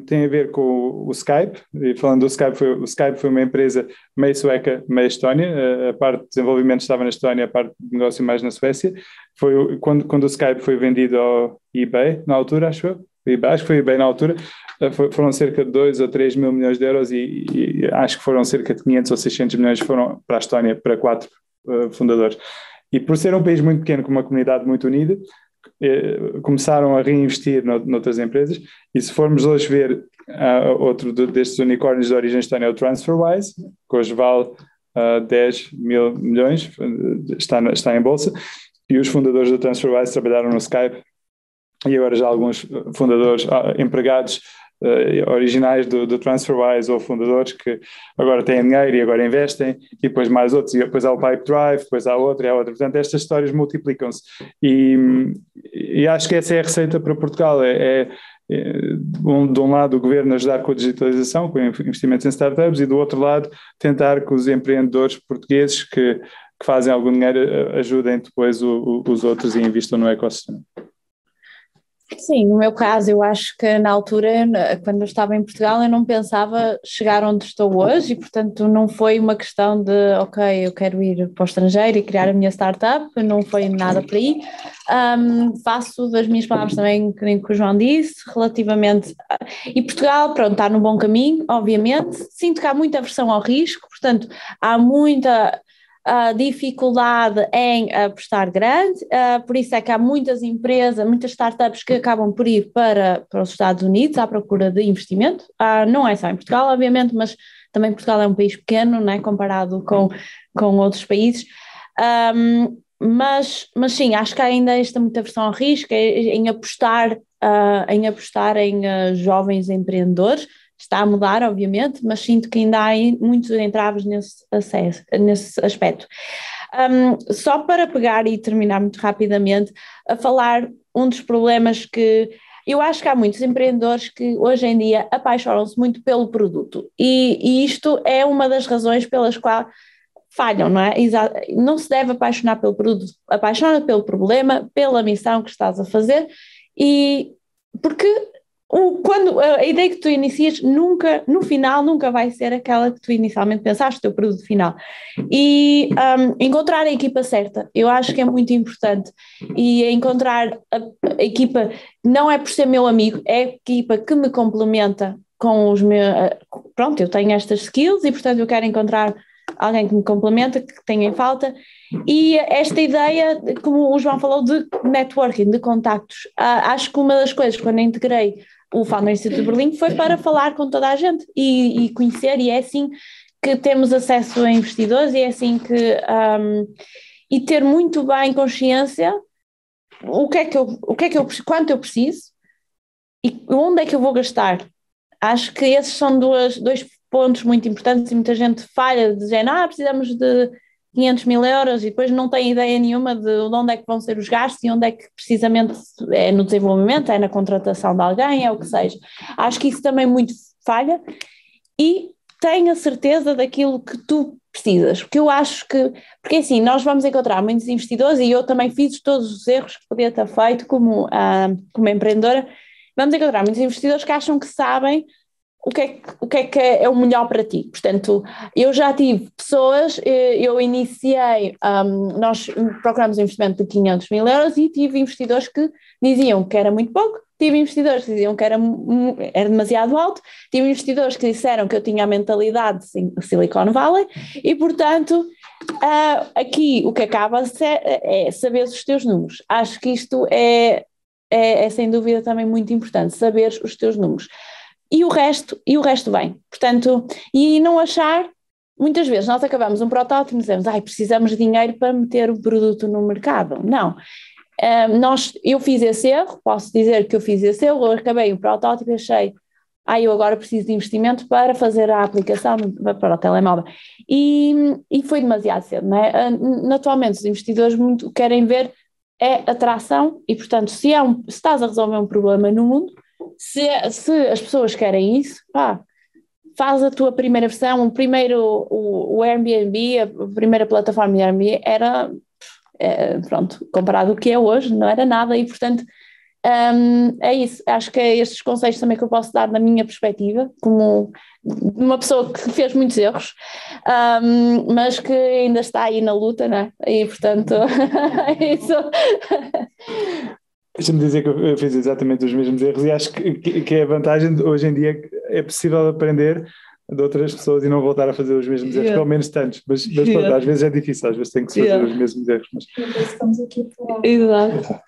tem a ver com o Skype. E falando do Skype, o Skype foi uma empresa meio sueca, meio estónia. A parte de desenvolvimento estava na Estónia, a parte de negócio mais na Suécia. Foi quando o Skype foi vendido ao eBay, na altura, acho que foi eBay na altura. Foram cerca de 2 ou 3 mil milhões de euros e acho que foram cerca de 500 ou 600 milhões foram para a Estónia, para 4 fundadores. E por ser um país muito pequeno, com uma comunidade muito unida, começaram a reinvestir noutras empresas. E se formos hoje ver outro destes unicórnios de origem estranha, é o TransferWise, que hoje vale 10 mil milhões, está em bolsa, e os fundadores do TransferWise trabalharam no Skype, e agora já alguns fundadores, empregados originais do TransferWise, ou fundadores que agora têm dinheiro e agora investem, e depois mais outros, e depois há o Pipedrive, depois há outro e há outro. Portanto, estas histórias multiplicam-se, e acho que essa é a receita para Portugal, de um lado o governo ajudar com a digitalização, com investimentos em startups, e do outro lado tentar que os empreendedores portugueses que fazem algum dinheiro ajudem depois os outros e investam no ecossistema. Sim, no meu caso, eu acho que na altura, quando eu estava em Portugal, eu não pensava chegar onde estou hoje, e portanto não foi uma questão de, ok, eu quero ir para o estrangeiro e criar a minha startup, não foi nada por aí. Faço das minhas palavras também que o João disse, relativamente... E Portugal, pronto, está no bom caminho, obviamente. Sinto que há muita aversão ao risco, portanto, há muita... dificuldade em apostar grande, por isso é que há muitas empresas, muitas startups que acabam por ir para os Estados Unidos à procura de investimento, não é só em Portugal, obviamente, mas também Portugal é um país pequeno, não é, comparado com outros países, mas sim, acho que há ainda esta muita aversão ao risco, em apostar em jovens empreendedores. Está a mudar, obviamente, mas sinto que ainda há muitos entraves nesse aspecto. Só para pegar e terminar muito rapidamente, a falar um dos problemas que eu acho que há muitos empreendedores que hoje em dia apaixonam-se muito pelo produto, e isto é uma das razões pelas quais falham, não é? Não se deve apaixonar pelo produto, apaixona pelo problema, pela missão que estás a fazer, e porque... quando a ideia que tu inicias no final nunca vai ser aquela que tu inicialmente pensaste, o teu produto final, e encontrar a equipa certa, eu acho que é muito importante, e encontrar a equipa, não é por ser meu amigo, é a equipa que me complementa com os meus, pronto, eu tenho estas skills e portanto eu quero encontrar alguém que me complementa, que tenha em falta, e esta ideia, como o João falou, de networking, de contactos, acho que uma das coisas, quando eu integrei o Founder Institute de Berlim, foi para falar com toda a gente e conhecer, e é assim que temos acesso a investidores, e é assim que, e ter muito bem consciência quanto eu preciso e onde é que eu vou gastar. Acho que esses são dois pontos muito importantes, e muita gente falha dizendo, precisamos de 500 mil euros, e depois não tem ideia nenhuma de onde é que vão ser os gastos e onde é que precisamente é no desenvolvimento, é na contratação de alguém, é o que seja. Acho que isso também muito falha, e tenha certeza daquilo que tu precisas, porque eu acho que, porque assim, nós vamos encontrar muitos investidores, e eu também fiz todos os erros que podia ter feito como empreendedora, vamos encontrar muitos investidores que acham que sabem o que é o melhor para ti. Portanto, eu já tive pessoas, eu iniciei, nós procuramos um investimento de 500 mil euros e tive investidores que diziam que era muito pouco, tive investidores que diziam que era demasiado alto, tive investidores que disseram que eu tinha a mentalidade de Silicon Valley, e portanto, aqui o que acaba é saber os teus números. Acho que isto é sem dúvida também muito importante, saber os teus números. E o resto vem, portanto, e não achar, muitas vezes nós acabamos um protótipo e dizemos, precisamos de dinheiro para meter o produto no mercado. Não, eu fiz esse erro, posso dizer que eu fiz esse erro, eu acabei o protótipo e achei, eu agora preciso de investimento para fazer a aplicação para o telemóvel, e foi demasiado cedo, não é? Atualmente os investidores muito querem ver é atração, e portanto se estás a resolver um problema no mundo, se as pessoas querem isso, faz a tua primeira versão. O Airbnb, a primeira plataforma de Airbnb era, pronto, comparado ao que é hoje, não era nada, e portanto é isso. Acho que é estes conselhos também que eu posso dar da minha perspectiva, como uma pessoa que fez muitos erros, mas que ainda está aí na luta, não é? E portanto é isso. Deixa-me dizer que eu fiz exatamente os mesmos erros, e acho que a vantagem de hoje em dia é possível aprender de outras pessoas e não voltar a fazer os mesmos erros, pelo menos tantos, mas pronto, às vezes é difícil, às vezes tem que se fazer os mesmos erros. Mas... Estamos aqui para... Exato.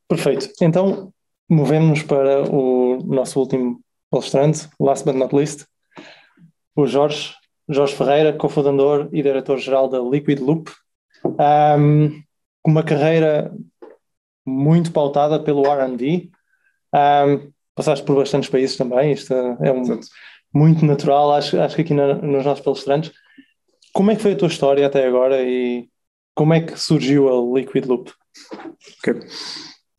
Perfeito. Então, movemos-nos para o nosso último palestrante, last but not least, o Jorge Ferreira, cofundador e diretor-geral da Liquid Loop, com uma carreira muito pautada pelo R&D. Passaste por bastantes países também, isto é muito natural, acho que aqui nos nossos palestrantes. Como é que foi a tua história até agora e como é que surgiu a Liquid Loop?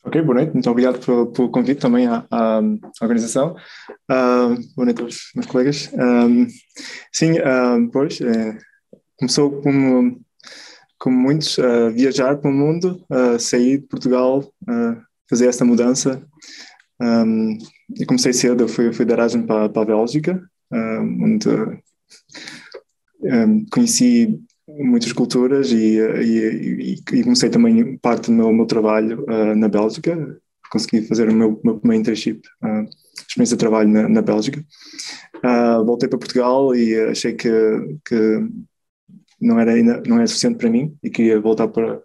Ok, boa noite. Muito obrigado pelo convite também à organização. Boa noite aos meus colegas. Começou como muitos, a viajar pelo mundo, sair de Portugal, fazer esta mudança. Eu comecei cedo, fui da Erasmus para a Bélgica, onde conheci muitas culturas e comecei também parte do meu trabalho na Bélgica. Consegui fazer o meu primeiro internship, experiência de trabalho na Bélgica. Voltei para Portugal e achei que não era suficiente para mim e queria voltar para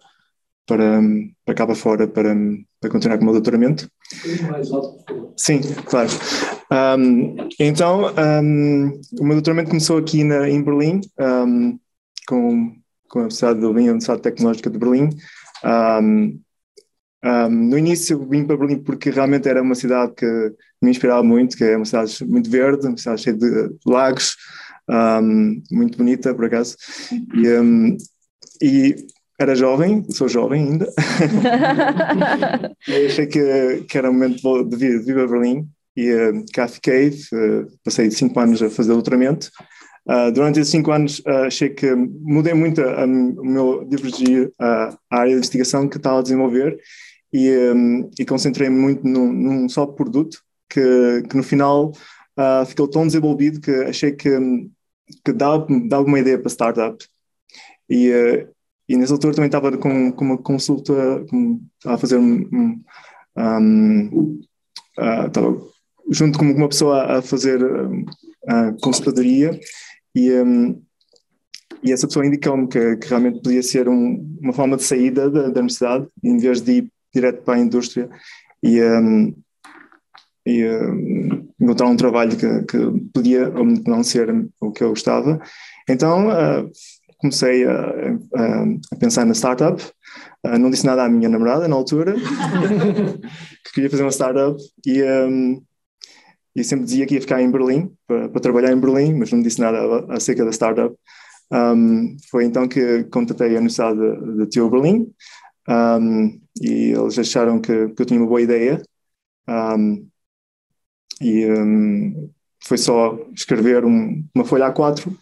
cá para fora para continuar com o meu doutoramento. Sim, claro. Então, o meu doutoramento começou aqui em Berlim, com a Universidade de Berlim, a Universidade Tecnológica de Berlim. No início vim para Berlim porque realmente era uma cidade que me inspirava muito, que é uma cidade muito verde, uma cidade cheia de lagos, muito bonita, por acaso. E era jovem, sou jovem ainda. Eu achei que era o momento de vir a Berlim e cá fiquei, passei 5 anos a fazer doutoramento. Durante esses 5 anos achei que mudei muito o meu divergir a área de investigação que estava a desenvolver e concentrei-me muito num só produto que no final ficou tão desenvolvido que achei que dava uma ideia para startup. E nessa altura também estava com uma consulta, a fazer estava junto com uma pessoa a fazer consultadoria e essa pessoa indicou-me que realmente podia ser uma forma de saída da universidade, em vez de ir direto para a indústria e encontrar um trabalho que podia ou não ser o que eu gostava. Então comecei a pensar na startup. Não disse nada à minha namorada na altura, que queria fazer uma startup e sempre dizia que ia ficar em Berlim, para trabalhar em Berlim, mas não disse nada acerca da startup. Foi então que contatei a Universidade de TU Berlim e eles acharam que eu tinha uma boa ideia foi só escrever uma folha A4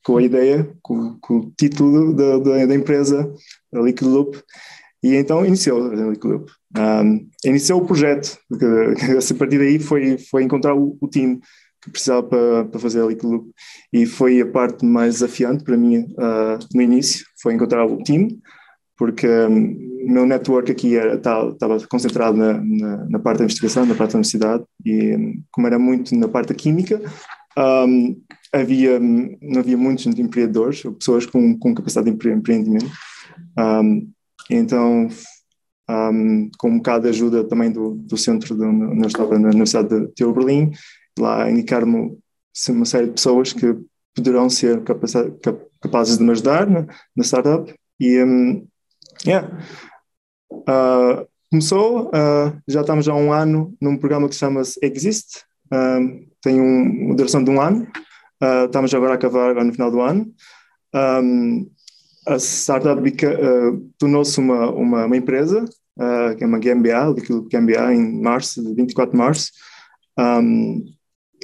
com a ideia, com o título da empresa, a Liquid Loop, e então iniciou a Liquid Loop. Iniciou o projeto, que a partir daí foi encontrar o time que precisava para fazer a Liquid Loop, e foi a parte mais desafiante para mim no início, foi encontrar o time, porque o meu network aqui estava concentrado na parte da investigação, na parte da universidade, e como era muito na parte da química, não havia muitos empreendedores, pessoas com capacidade de empreendimento. Então, com um bocado de ajuda também do centro onde eu estava na Universidade de TU Berlim, lá indicaram-me uma série de pessoas que poderão ser capazes de me ajudar na startup. E começou, já estamos há 1 ano num programa que se chama Exist, tem uma duração de 1 ano, estamos agora a acabar no final do ano. A startup tornou-se uma empresa, que é uma GmbH, Liquid GmbH, em março, 24 de março,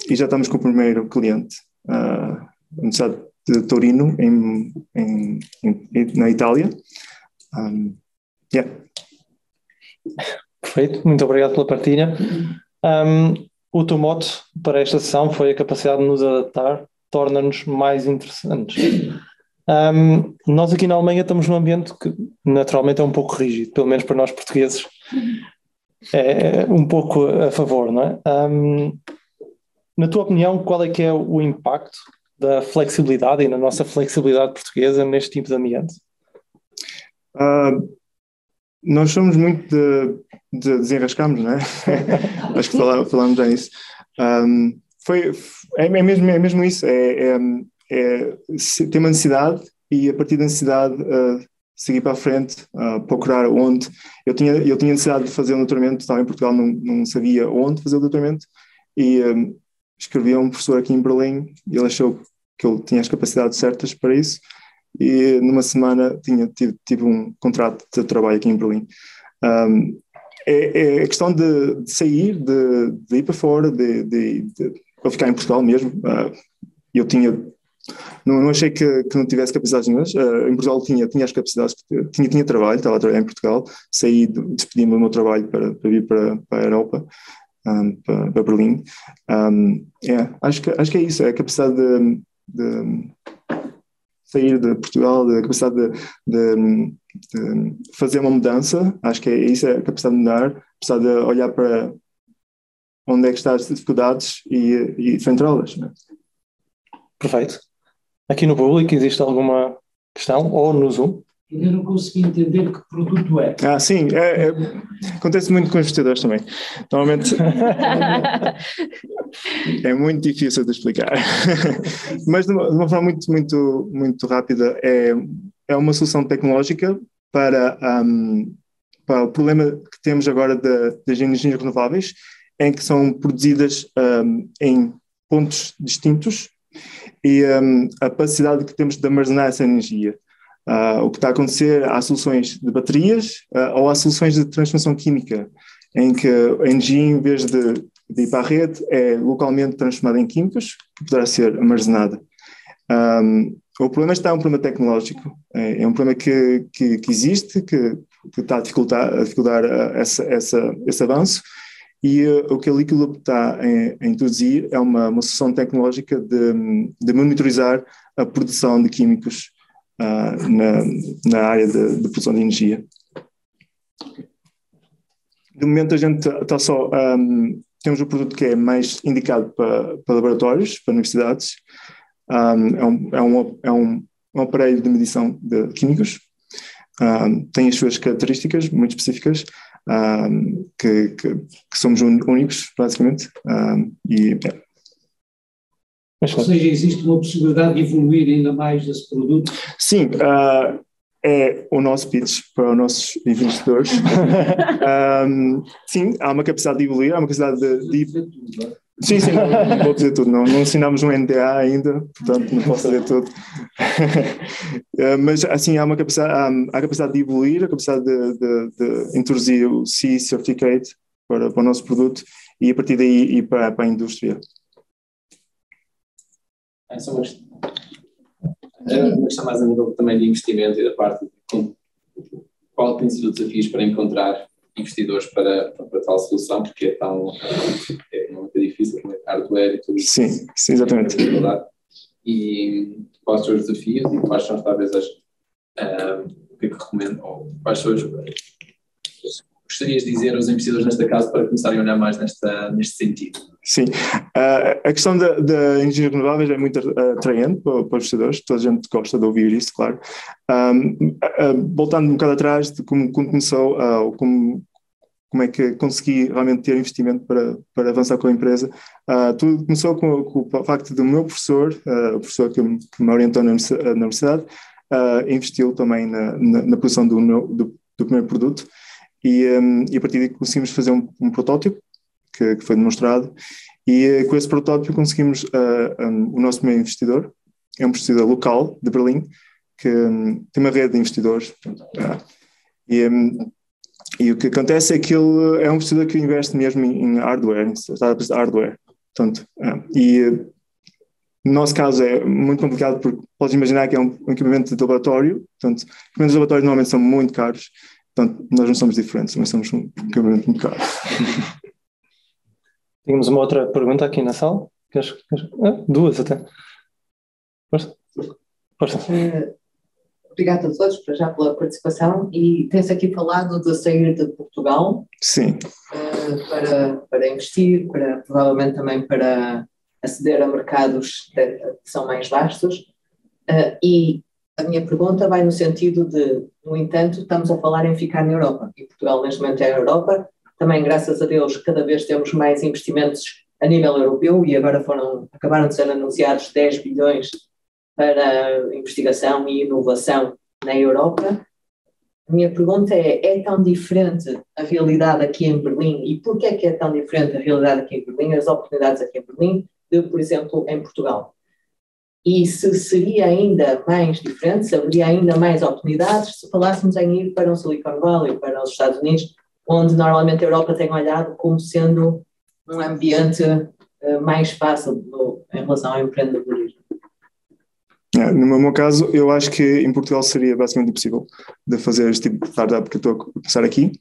e já estamos com o primeiro cliente, na Universidade de Torino, na Itália. Perfeito, muito obrigado pela partilha. O teu mote para esta sessão foi a capacidade de nos adaptar, torna-nos mais interessantes. Nós aqui na Alemanha estamos num ambiente que naturalmente é um pouco rígido, pelo menos para nós portugueses é um pouco a favor, não é? Na tua opinião, qual é que é o impacto da flexibilidade e na nossa flexibilidade portuguesa neste tipo de ambiente? Nós somos muito de desenrascarmos, não é? Acho que falámos já nisso. É mesmo isso, ter uma necessidade e a partir da necessidade seguir para a frente, procurar onde. Eu tinha necessidade de fazer um doutoramento, estava em Portugal, não sabia onde fazer o doutoramento e escrevi a um professor aqui em Berlim e ele achou que eu tinha as capacidades certas para isso e numa semana tive um contrato de trabalho aqui em Berlim. É a questão de sair, de ir para fora, de ficar em Portugal mesmo. Eu não achei que não tivesse capacidades nenhumas. Em Portugal tinha as capacidades, tinha trabalho, estava a trabalhar em Portugal, despedi-me do meu trabalho para vir para a Europa, para Berlim. Acho que é isso, é a capacidade de sair de Portugal, a capacidade de fazer uma mudança. Acho que é isso, é a capacidade de mudar, a capacidade de olhar para onde é que estão as dificuldades e enfrentá-las. Né? Perfeito. Aqui no público existe alguma questão ou no Zoom? Ainda não consegui entender que produto é. Sim, acontece muito com os investidores também. Normalmente é muito difícil de explicar, mas de uma forma muito, muito, muito rápida, é uma solução tecnológica para o problema que temos agora das energias renováveis, em que são produzidas em pontos distintos e a capacidade que temos de armazenar essa energia. O que está a acontecer, há soluções de baterias ou há soluções de transformação química, em que a energia, em vez de ir para a rede, é localmente transformada em químicos, que poderá ser armazenada. O problema é um problema tecnológico, é um problema que existe, que está a dificultar esse avanço, e o que a Liquid está a introduzir é uma solução tecnológica de monitorizar a produção de químicos na área de produção de energia. De momento a gente está só, temos um produto que é mais indicado para laboratórios, para universidades. É um aparelho de medição de químicos, tem as suas características muito específicas, que somos únicos, basicamente. Ou seja, existe uma possibilidade de evoluir ainda mais esse produto? Sim, é o nosso pitch para os nossos investidores. Sim, há uma capacidade de evoluir, há uma capacidade de Sim, não vou dizer tudo, não assinamos um NDA ainda, portanto não posso dizer tudo. Mas assim, há a capacidade de evoluir, a capacidade de introduzir o CE Certificate para o nosso produto e a partir daí ir para a indústria. Essa é uma questão mais a nível também de investimento e da parte de qual tem sido o desafio para encontrar investidores para tal solução, porque é muito difícil, com hardware e tudo. Sim, exatamente. E quais são os desafios e quais são talvez o que é que recomendo, ou quais são gostarias de dizer aos investidores nesta casa para começarem a olhar mais neste sentido? Sim, a questão da energias renováveis é muito atraente para os investidores, toda a gente gosta de ouvir isso, claro. Voltando um bocado atrás de como começou, como é que consegui realmente ter investimento para avançar com a empresa, tudo começou com o facto do meu professor, o professor que me orientou na universidade, investiu também na produção do primeiro produto. E a partir daí conseguimos fazer um protótipo que foi demonstrado e com esse protótipo conseguimos o nosso primeiro investidor, é um investidor local de Berlim que tem uma rede de investidores e o que acontece é que ele é um investidor que investe mesmo em hardware, em startups de hardware, portanto, e no nosso caso é muito complicado porque podes imaginar que é um equipamento de laboratório, portanto, equipamentos de laboratório normalmente são muito caros. Portanto, nós não somos diferentes, mas somos um equipamento muito caro. Tínhamos uma outra pergunta aqui na sala. Duas até. Força. Obrigada a todos já pela participação e tem-se aqui falado de sair de Portugal. Sim. Para investir, provavelmente também para aceder a mercados que são mais vastos. E a minha pergunta vai no sentido de, no entanto, estamos a falar em ficar na Europa, e Portugal neste momento é a Europa. Também, graças a Deus, cada vez temos mais investimentos a nível europeu, e agora acabaram de ser anunciados 10 bilhões para investigação e inovação na Europa. A minha pergunta é tão diferente a realidade aqui em Berlim, e porquê é que é tão diferente a realidade aqui em Berlim, as oportunidades aqui em Berlim, de, por exemplo, em Portugal? E se seria ainda mais diferente, se haveria ainda mais oportunidades se falássemos em ir para um Silicon Valley, para os Estados Unidos, onde normalmente a Europa tem olhado como sendo um ambiente mais fácil em relação ao empreendedorismo. No meu caso, eu acho que em Portugal seria basicamente impossível de fazer este tipo de startup que eu estou a começar aqui,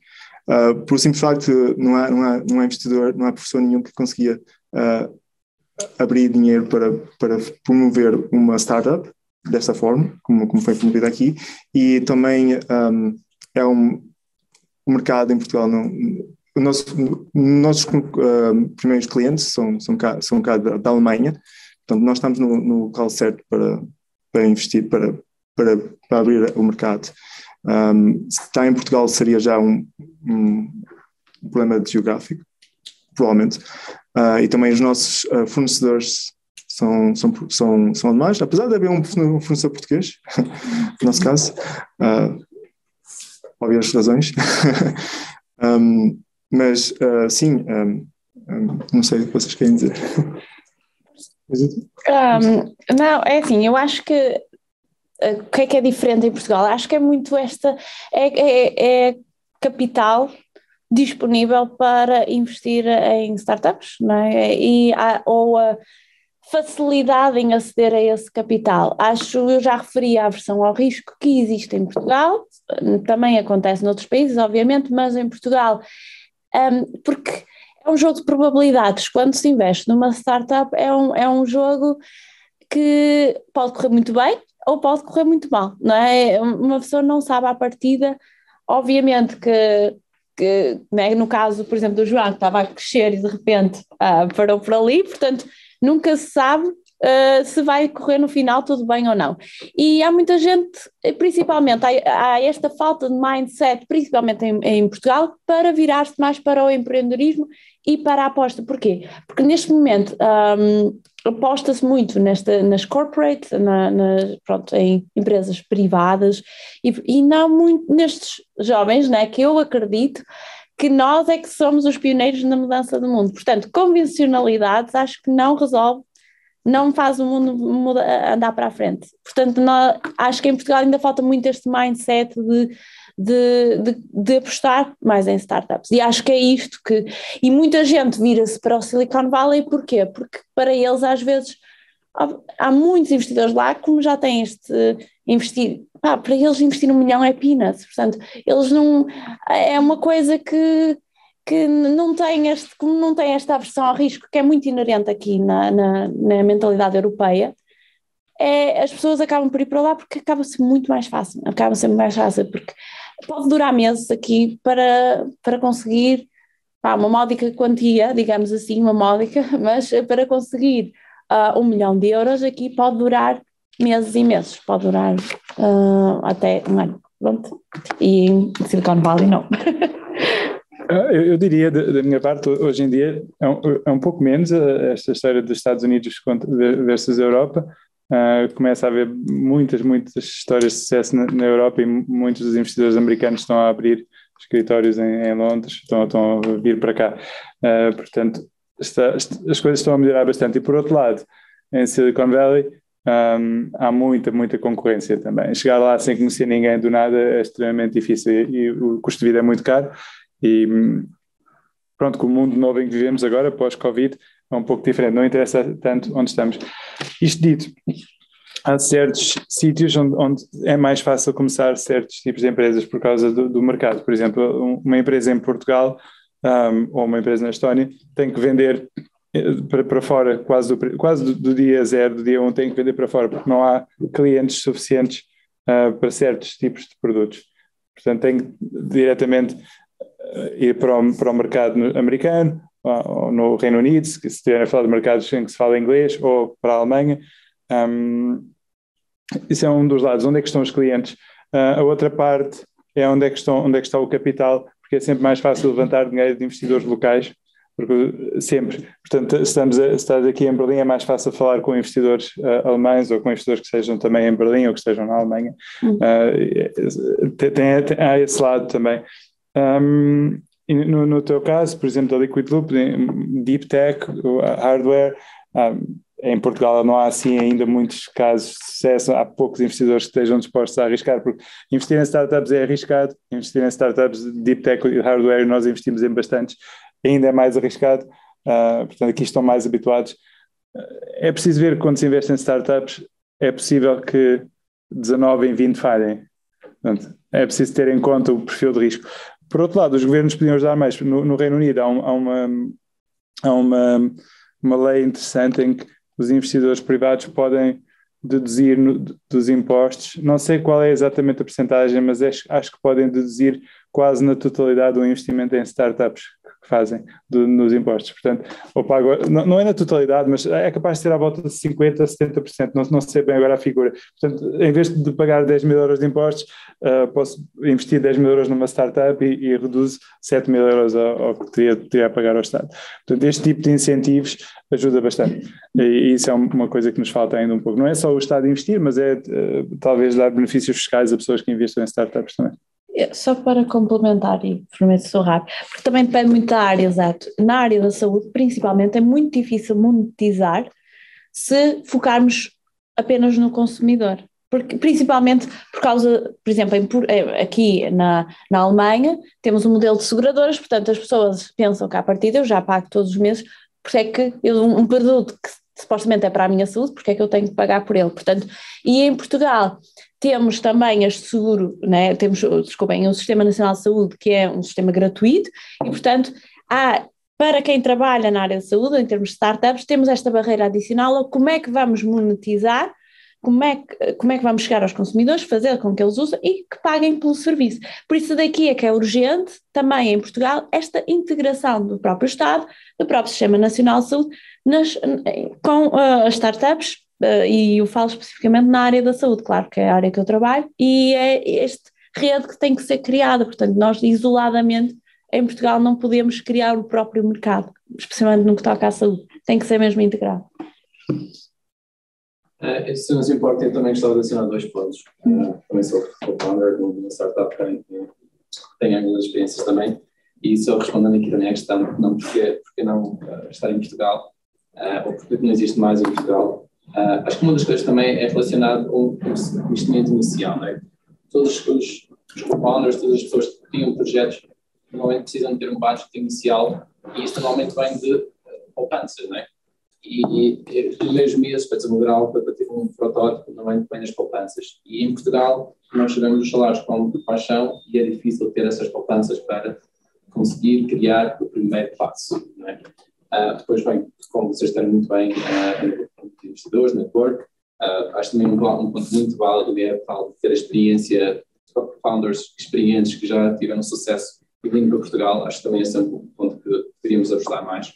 por simples facto de não há investidor, não há professor nenhum que conseguia abrir dinheiro para promover uma startup desta forma, como foi promovida aqui, e também o mercado em Portugal nossos primeiros clientes são cá da Alemanha, portanto nós estamos no local certo para investir, para abrir o mercado. Se está em Portugal seria já um problema geográfico, provavelmente, e também os nossos fornecedores são alemães, apesar de haver um fornecedor português, no nosso caso, óbvias razões, mas sim, não sei o que vocês querem dizer. Não, é assim, eu acho que o que é diferente em Portugal? Acho que é muito é capital disponível para investir em startups, não é? Ou a facilidade em aceder a esse capital. Eu já referi à aversão ao risco que existe em Portugal, também acontece noutros países, obviamente, mas em Portugal, porque é um jogo de probabilidades. Quando se investe numa startup é um jogo que pode correr muito bem ou pode correr muito mal, não é? Uma pessoa não sabe à partida, obviamente que né, no caso, por exemplo, do João, que estava a crescer e de repente parou por ali, portanto nunca se sabe se vai correr no final tudo bem ou não. E há muita gente, principalmente, há esta falta de mindset, principalmente em Portugal, para virar-se mais para o empreendedorismo e para a aposta. Porquê? Porque neste momento aposta-se muito nas corporates, em empresas privadas e não muito nestes jovens, né, que eu acredito que nós é que somos os pioneiros na mudança do mundo. Portanto, convencionalidades acho que não resolve, não faz o mundo andar para a frente. Portanto, acho que em Portugal ainda falta muito este mindset de apostar mais em startups. E acho que é isto que... E muita gente vira-se para o Silicon Valley, porquê? Porque para eles, às vezes, há muitos investidores lá que já têm investir... para eles investir 1 milhão é peanuts. Portanto, eles não... É uma coisa que não tem esta aversão ao risco, que é muito inerente aqui na mentalidade europeia, as pessoas acabam por ir para lá porque acaba sempre muito mais fácil, porque pode durar meses aqui para conseguir uma módica quantia, digamos assim, mas para conseguir 1 milhão de euros aqui pode durar meses e meses, pode durar até 1 ano, pronto, e em Silicon Valley não. Eu diria, da minha parte, hoje em dia é um pouco menos esta história dos Estados Unidos versus a Europa. Começa a haver muitas histórias de sucesso na Europa e muitos dos investidores americanos estão a abrir escritórios em Londres, estão a vir para cá. Portanto, as coisas estão a melhorar bastante. E por outro lado, em Silicon Valley, há muita concorrência também. Chegar lá sem conhecer ninguém do nada é extremamente difícil e o custo de vida é muito caro. E pronto, com o mundo novo em que vivemos agora, pós-Covid, é um pouco diferente, não interessa tanto onde estamos. Isto dito, há certos sítios onde é mais fácil começar certos tipos de empresas por causa do mercado. Por exemplo, uma empresa em Portugal ou uma empresa na Estónia tem que vender para fora quase do dia zero, do dia 1, tem que vender para fora porque não há clientes suficientes para certos tipos de produtos. Portanto, tem que diretamente ir para o mercado americano ou no Reino Unido, se estiverem a falar de mercados em que se fala inglês, ou para a Alemanha. Isso é um dos lados. Onde é que estão os clientes? A outra parte é onde é que está o capital, porque é sempre mais fácil levantar dinheiro de investidores locais, porque sempre. Portanto, se estás aqui em Berlim, é mais fácil falar com investidores alemães ou com investidores que estejam também em Berlim ou que estejam na Alemanha. Há esse lado também. E no teu caso, por exemplo, da Liquid Loop, Deep Tech, hardware, em Portugal não há assim ainda muitos casos de sucesso, há poucos investidores que estejam dispostos a arriscar, porque investir em startups é arriscado, investir em startups de Deep Tech e hardware, nós investimos em bastantes, ainda é mais arriscado, portanto aqui estão mais habituados. É preciso ver que quando se investe em startups, é possível que 19 em 20 falhem, portanto, é preciso ter em conta o perfil de risco. Por outro lado, os governos podiam ajudar mais. No Reino Unido há uma lei interessante em que os investidores privados podem deduzir dos impostos, não sei qual é exatamente a percentagem, mas acho que podem deduzir quase na totalidade do investimento em startups que fazem nos impostos. Portanto, não é na totalidade, mas é capaz de ser à volta de 50% a 70%, não sei bem agora a figura. Portanto, em vez de pagar 10 mil euros de impostos, posso investir 10 mil euros numa startup e reduzo 7 mil euros ao que teria a pagar ao Estado. Portanto, este tipo de incentivos ajuda bastante. E isso é uma coisa que nos falta ainda um pouco. Não é só o Estado investir, mas é talvez dar benefícios fiscais a pessoas que investem em startups também. Só para complementar, e prometo que sou rápido, porque também depende muito da área, exato. Na área da saúde, principalmente, é muito difícil monetizar se focarmos apenas no consumidor. Porque, principalmente por causa, por exemplo, aqui na Alemanha, temos um modelo de seguradoras, portanto as pessoas pensam que à partida eu já pago todos os meses, porque é que um produto que supostamente é para a minha saúde, porque é que eu tenho que pagar por ele? Portanto, e em Portugal temos também este seguro, né? Temos, desculpem, o Sistema Nacional de Saúde, que é um sistema gratuito, e portanto para quem trabalha na área de saúde, em termos de startups, temos esta barreira adicional, como é que vamos monetizar, como é que vamos chegar aos consumidores, fazer com que eles usem e que paguem pelo serviço. Por isso daqui é que é urgente, também em Portugal, esta integração do próprio Estado, do próprio Sistema Nacional de Saúde, com as startups, e eu falo especificamente na área da saúde, claro que é a área que eu trabalho, e é este rede que tem que ser criada, portanto nós isoladamente em Portugal não podemos criar o próprio mercado, especialmente no que toca à saúde, tem que ser mesmo integrado. Se nos importa, eu também gostava de adicionar 2 pontos. Também sou co-founder de uma startup que tem algumas experiências também, e só respondendo aqui também à questão, não porque não estar em Portugal, ou porque não existe mais em Portugal. Acho que uma das coisas também é relacionada com o investimento inicial, não é? Todos os co-founders, todas as pessoas que criam projetos, normalmente precisam ter um budget inicial, e isto normalmente vem de poupanças, não é? E os primeiros meses para desenvolver algo, para ter um protótipo, normalmente vem das poupanças. E em Portugal, nós sabemos os salários como paixão, e é difícil ter essas poupanças para conseguir criar o primeiro passo, não é? Depois vem, como vocês estão muito bem, investidores, network. Acho também um ponto muito válido é de ter a experiência, founders experientes que já tiveram sucesso e vindo para Portugal. Acho que também esse é um ponto que deveríamos ajudar mais.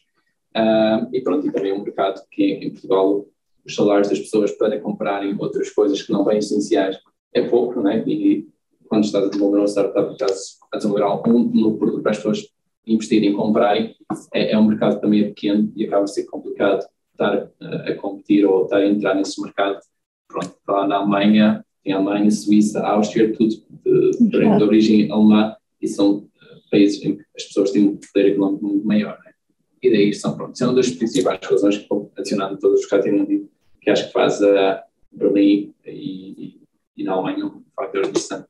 E pronto, e também um mercado que em Portugal os salários das pessoas para comprarem outras coisas que não bem essenciais é pouco, não é? E quando estás a desenvolver uma startup, estás a desenvolver algum produto para as pessoas investirem e comprarem, é um mercado que também é pequeno e acaba de ser complicado estar a competir ou estar a entrar nesse mercado. Pronto, lá na Alemanha, tem Alemanha, Suíça, Áustria, tudo de origem alemã, e são países em que as pessoas têm um poder económico muito maior, né? E daí são uma das principais razões que vou adicionar todos os que já tinham dito, que acho que faz a Berlim e na Alemanha um fator interessante.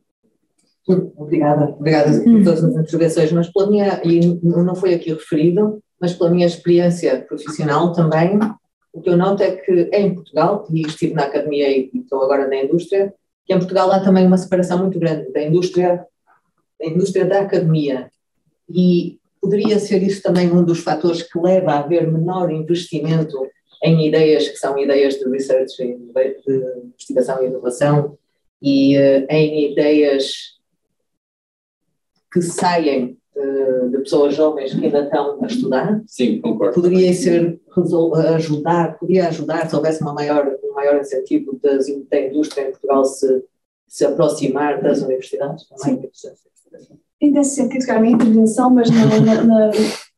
Obrigada por todas as intervenções, mas pela minha, e não foi aqui referido, mas pela minha experiência profissional também, o que eu noto é que em Portugal, e estive na academia e estou agora na indústria, que em Portugal há também uma separação muito grande da indústria da academia, e poderia ser isso também um dos fatores que leva a haver menor investimento em ideias que são ideias de research, de investigação e inovação, e em ideias que saem de pessoas jovens que ainda estão a estudar. Sim, concordo. Poderia ajudar se houvesse um maior incentivo da indústria em Portugal se aproximar das universidades? Também. Em desse sentido, que era a minha intervenção, mas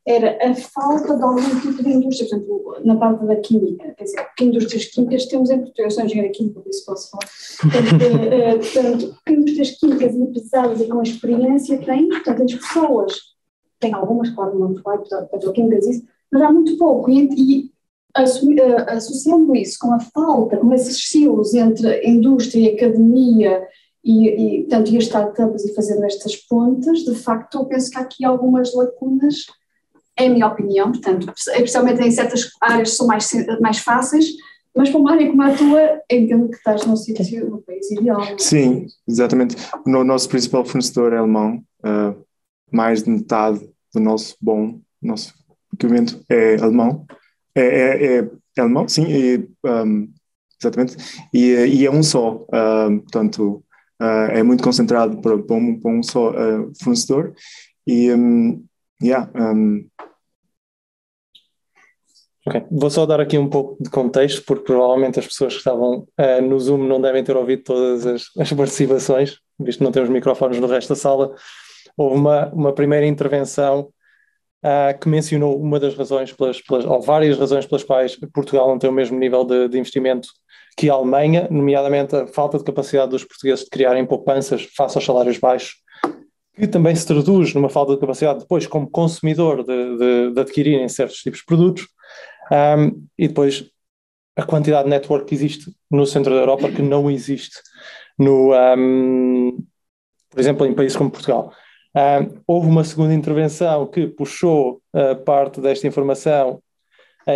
era a falta de algum tipo de indústria, portanto, na parte da química, quer dizer, que indústrias químicas temos em Portugal? Eu sou engenheira química, por isso posso falar. Portanto, que indústrias químicas e pesadas e com experiência têm, portanto, as pessoas, tem algumas, claro, não vai, portanto, químicas isso, mas há muito pouco, e associando isso com a falta, com esses silos entre indústria e academia, e as startups e fazendo estas pontas, de facto, eu penso que há aqui algumas lacunas, é a minha opinião, portanto, especialmente em certas áreas que são mais fáceis, mas para uma área como a tua, entendo que estás num sítio, no país ideal. Sim, exatamente. O nosso principal fornecedor é alemão, mais de metade do nosso equipamento é alemão. É alemão, sim, exatamente, e é um só, portanto, é muito concentrado para um só fornecedor, e Okay. Vou só dar aqui um pouco de contexto, porque provavelmente as pessoas que estavam no Zoom não devem ter ouvido todas as participações, visto que não temos microfones no resto da sala. Houve uma primeira intervenção que mencionou uma das razões, ou várias razões pelas quais Portugal não tem o mesmo nível de investimento que a Alemanha, nomeadamente a falta de capacidade dos portugueses de criarem poupanças face aos salários baixos, que também se traduz numa falta de capacidade depois como consumidor de adquirirem certos tipos de produtos, e depois a quantidade de network que existe no centro da Europa que não existe por exemplo, em países como Portugal. Houve uma segunda intervenção que puxou parte desta informação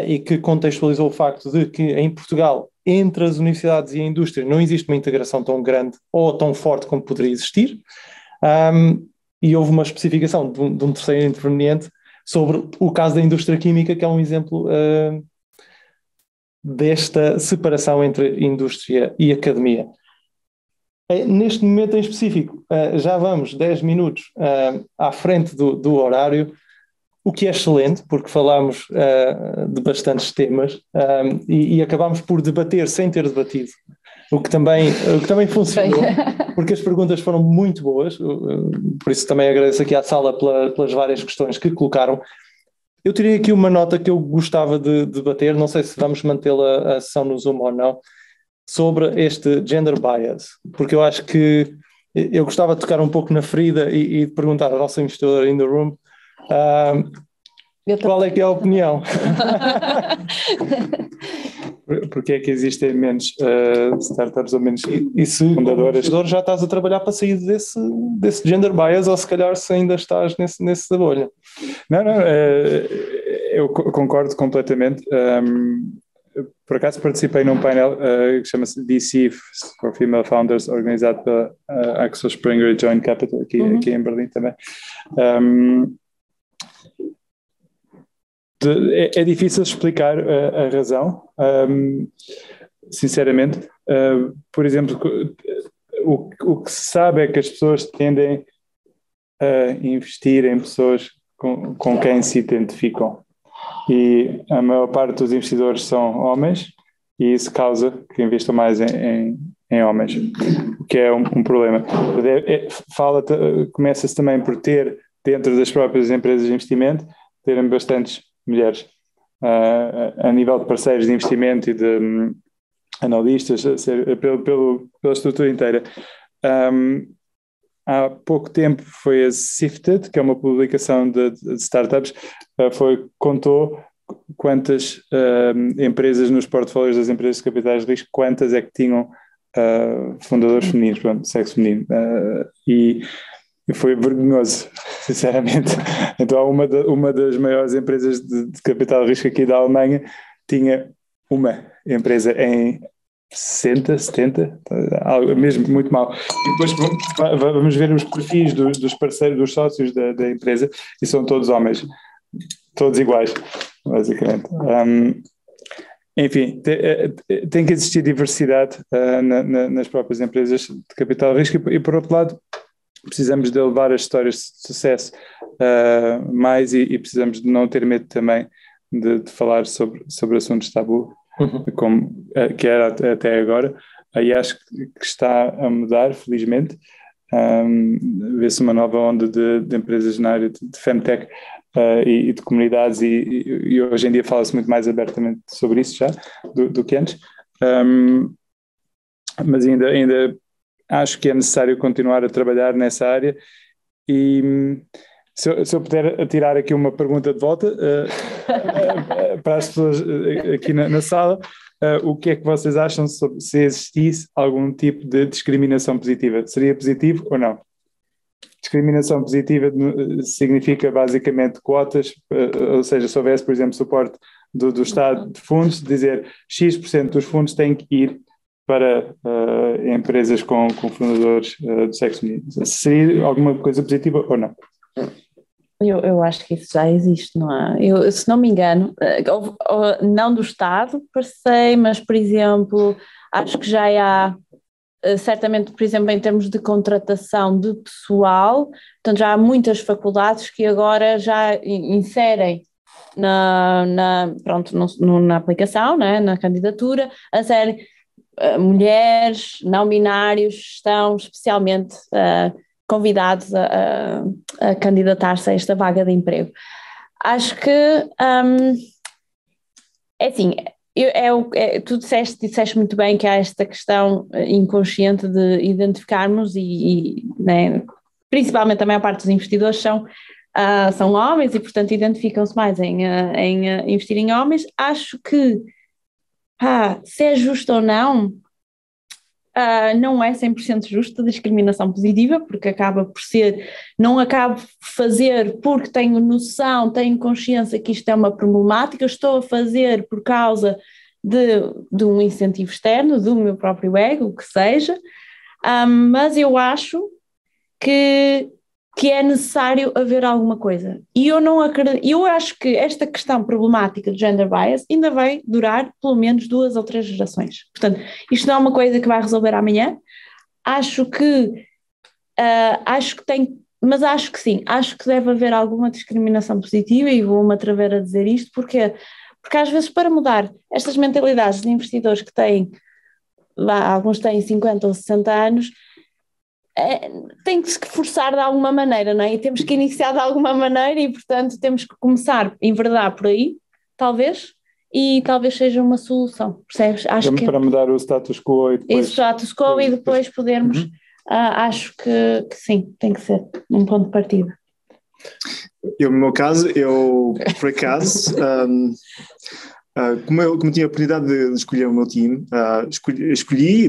e que contextualizou o facto de que em Portugal, entre as universidades e a indústria, não existe uma integração tão grande ou tão forte como poderia existir. E houve uma especificação de um terceiro interveniente sobre o caso da indústria química, que é um exemplo desta separação entre indústria e academia. Neste momento em específico, já vamos 10 minutos à frente do horário, o que é excelente, porque falámos de bastantes temas e acabámos por debater sem ter debatido, o que também funcionou, porque as perguntas foram muito boas, por isso também agradeço aqui à sala pelas várias questões que colocaram. Eu tirei aqui uma nota que eu gostava de debater, não sei se vamos mantê-la a sessão no Zoom ou não, sobre este gender bias, porque eu acho que eu gostava de tocar um pouco na ferida e de perguntar ao nosso investidor in the room qual é que é a opinião. Porque é que existem menos startups ou menos e se fundadoras? Já estás a trabalhar para sair desse gender bias, ou se calhar se ainda estás nessa bolha? Não, eu concordo completamente. Por acaso participei num painel que chama-se VC for Female Founders, organizado pela Axel Springer e Joint Capital, aqui em Berlim também. É difícil explicar a razão, sinceramente. Por exemplo, o que se sabe é que as pessoas tendem a investir em pessoas com quem se identificam. E a maior parte dos investidores são homens, e isso causa que investam mais em homens, o que é um problema. Começa-se também por ter, dentro das próprias empresas de investimento, terem bastantes mulheres a nível de parceiros de investimento e de analistas, pela estrutura inteira. Há pouco tempo foi a Sifted, que é uma publicação de startups, contou quantas empresas nos portfólios das empresas de capitais de risco, quantas é que tinham fundadores femininos, pronto, sexo feminino, e foi vergonhoso, sinceramente. Então uma das maiores empresas de capital de risco aqui da Alemanha tinha uma empresa em 60, 70, mesmo muito mal. E depois vamos ver os perfis dos parceiros, dos sócios da empresa, e são todos homens, todos iguais, basicamente. Enfim, tem que existir diversidade nas próprias empresas de capital de risco, e por outro lado, precisamos de levar as histórias de sucesso mais e precisamos de não ter medo também de falar sobre assuntos tabu, como que era até agora. Aí acho que está a mudar, felizmente. Vê-se uma nova onda de empresas na área de Femtech e de comunidades e hoje em dia fala-se muito mais abertamente sobre isso já do que antes. Mas ainda acho que é necessário continuar a trabalhar nessa área e se eu puder atirar aqui uma pergunta de volta para as pessoas aqui na sala, o que é que vocês acham sobre se existisse algum tipo de discriminação positiva? Seria positivo ou não? Discriminação positiva significa basicamente cotas, ou seja, se houvesse, por exemplo, suporte do Estado de fundos, dizer X% dos fundos têm que ir para empresas com fundadores do sexo feminino. Seria alguma coisa positiva ou não? Eu acho que isso já existe, não é? Se não me engano, não do Estado, per se, mas, por exemplo, acho que já há, certamente, por exemplo, em termos de contratação de pessoal, portanto, já há muitas faculdades que agora já inserem na aplicação, né, na candidatura, a série mulheres, não binários estão especialmente convidados a candidatar-se a esta vaga de emprego. Acho que é assim, tu disseste muito bem que há esta questão inconsciente de identificarmos né, principalmente a maior parte dos investidores são homens e portanto identificam-se mais em investir em homens. Acho que se é justo ou não, não é 100% justo a discriminação positiva, porque acaba por ser, não acabo de fazer porque tenho noção, tenho consciência que isto é uma problemática, estou a fazer por causa de um incentivo externo, do meu próprio ego, o que seja, mas eu acho que é necessário haver alguma coisa. E eu não acredito, eu acho que esta questão problemática de gender bias ainda vai durar pelo menos 2 ou 3 gerações. Portanto, isto não é uma coisa que vai resolver amanhã. Acho que sim, acho que deve haver alguma discriminação positiva e vou-me atrever a dizer isto, porque às vezes para mudar estas mentalidades de investidores que têm, alguns têm 50 ou 60 anos, tem que se forçar de alguma maneira, não é? E temos que iniciar de alguma maneira e, portanto, temos que começar a enverdar por aí, talvez, e talvez seja uma solução, percebes? Acho que para mudar o status quo e depois... status quo e depois podermos, acho que sim, tem que ser um ponto de partida. No meu caso, por acaso... como tinha a oportunidade de escolher o meu time,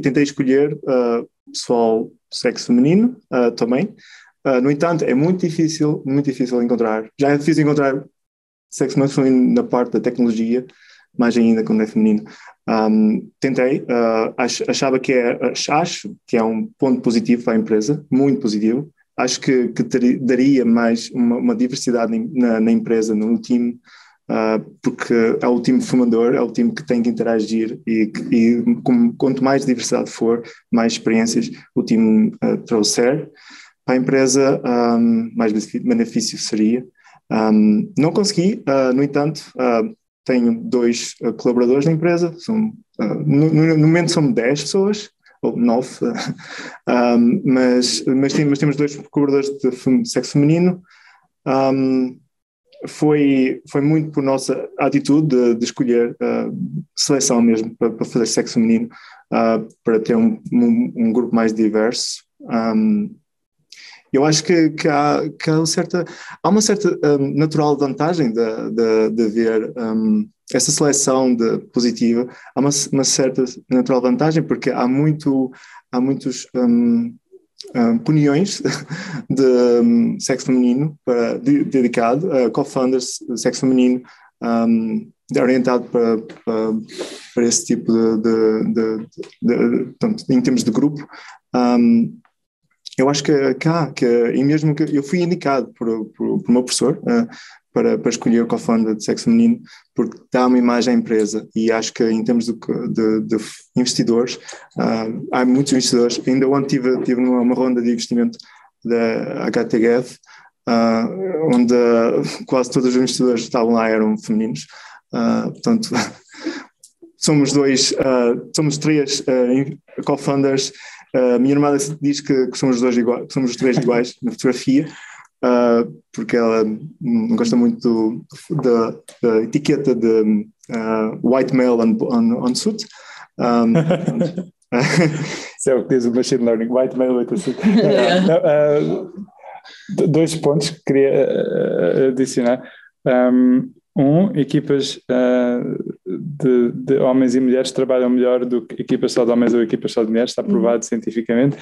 tentei escolher pessoal sexo feminino também. No entanto, é muito difícil encontrar. Já é difícil encontrar sexo masculino na parte da tecnologia, mais ainda quando é feminino. Tentei, acho que é um ponto positivo para a empresa, muito positivo. Acho que daria mais uma diversidade na empresa, no time, porque é o time formador, é o time que tem que interagir e quanto mais diversidade for, mais experiências o time trouxer para a empresa, mais benefício seria. Não consegui, no entanto, tenho 2 colaboradores na empresa, no momento são 10 pessoas, ou 9, mas temos 2 colaboradores de sexo feminino. Foi muito por nossa atitude de escolher seleção mesmo para fazer sexo feminino, para ter um grupo mais diverso. Eu acho que há uma certa natural vantagem de ver essa seleção positiva. Há uma certa natural vantagem porque há muitos reuniões de sexo feminino dedicado a co-founders de sexo feminino, orientado para esse tipo portanto, em termos de grupo. Eu acho que e mesmo que eu fui indicado por meu professor para escolher o co-founder de sexo feminino, porque dá uma imagem à empresa, e acho que em termos de investidores, há muitos investidores. Ainda ontem tive numa ronda de investimento da HTGF, onde quase todos os investidores que estavam lá eram femininos. Portanto, somos três co-founders. Minha irmã diz que somos os três iguais na fotografia, porque ela não gosta muito da etiqueta de white male on suit. Isso é o que diz o machine learning, white male on suit. Dois pontos que queria adicionar. Equipas de homens e mulheres trabalham melhor do que equipas só de homens ou equipas só de mulheres, está provado cientificamente.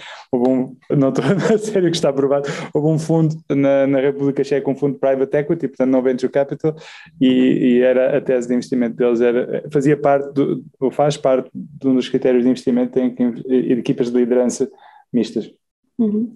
Não estou a sério que está provado, houve um fundo na República Checa, um fundo de private equity, portanto não venture capital, e era a tese de investimento deles, faz parte de um dos critérios de investimento, tem que equipas de liderança mistas.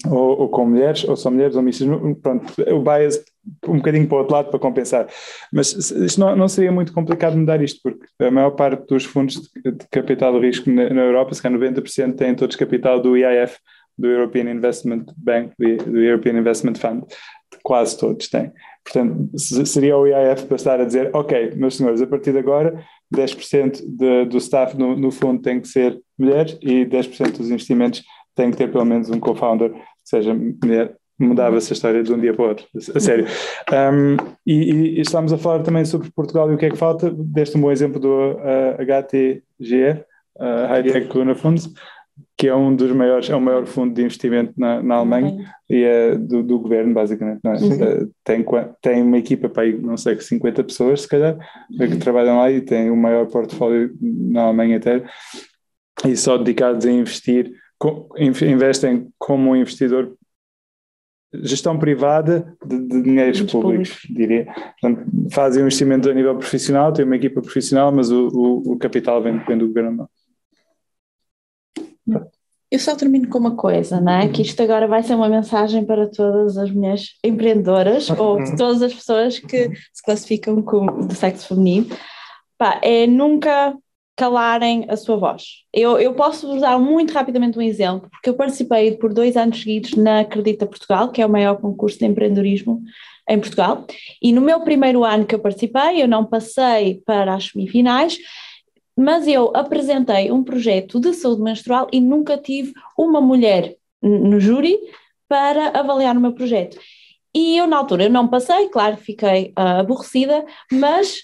Ou com mulheres, ou só mulheres, ou mistas, pronto, o bias um bocadinho para o outro lado para compensar, mas isto não seria muito complicado mudar isto, porque a maior parte dos fundos de capital de risco na Europa, se calhar 90% têm todos capital do EIF, do European Investment Bank, do European Investment Fund, quase todos têm. Portanto, seria o EIF passar a dizer, ok, meus senhores, a partir de agora 10% do staff no fundo tem que ser mulheres e 10% dos investimentos tem que ter pelo menos um co-founder que seja mulher. Mudava-se a história de um dia para o outro, a sério. E estamos a falar também sobre Portugal e o que é que falta. Deste um bom exemplo do HTGF, High Tech Corona Funds, que é um dos maiores, é o maior fundo de investimento na Alemanha e é do governo, basicamente. Não é? Tem uma equipa para aí, não sei, 50 pessoas, se calhar, que trabalham lá e tem o maior portfólio na Alemanha até, e só dedicados a investir, investem como um investidor, gestão privada de dinheiros públicos, diria. Portanto, fazem um investimento a nível profissional, têm uma equipa profissional, mas o capital vem do governo. Eu só termino com uma coisa, não é? Que isto agora vai ser uma mensagem para todas as mulheres empreendedoras ou todas as pessoas que se classificam como de sexo feminino. É nunca calarem a sua voz. Eu posso usar muito rapidamente um exemplo, porque eu participei por 2 anos seguidos na Acredita Portugal, que é o maior concurso de empreendedorismo em Portugal, e no meu primeiro ano que eu participei, eu não passei para as semifinais, mas eu apresentei um projeto de saúde menstrual e nunca tive uma mulher no júri para avaliar o meu projeto. E eu, na altura, eu não passei, claro, fiquei aborrecida, mas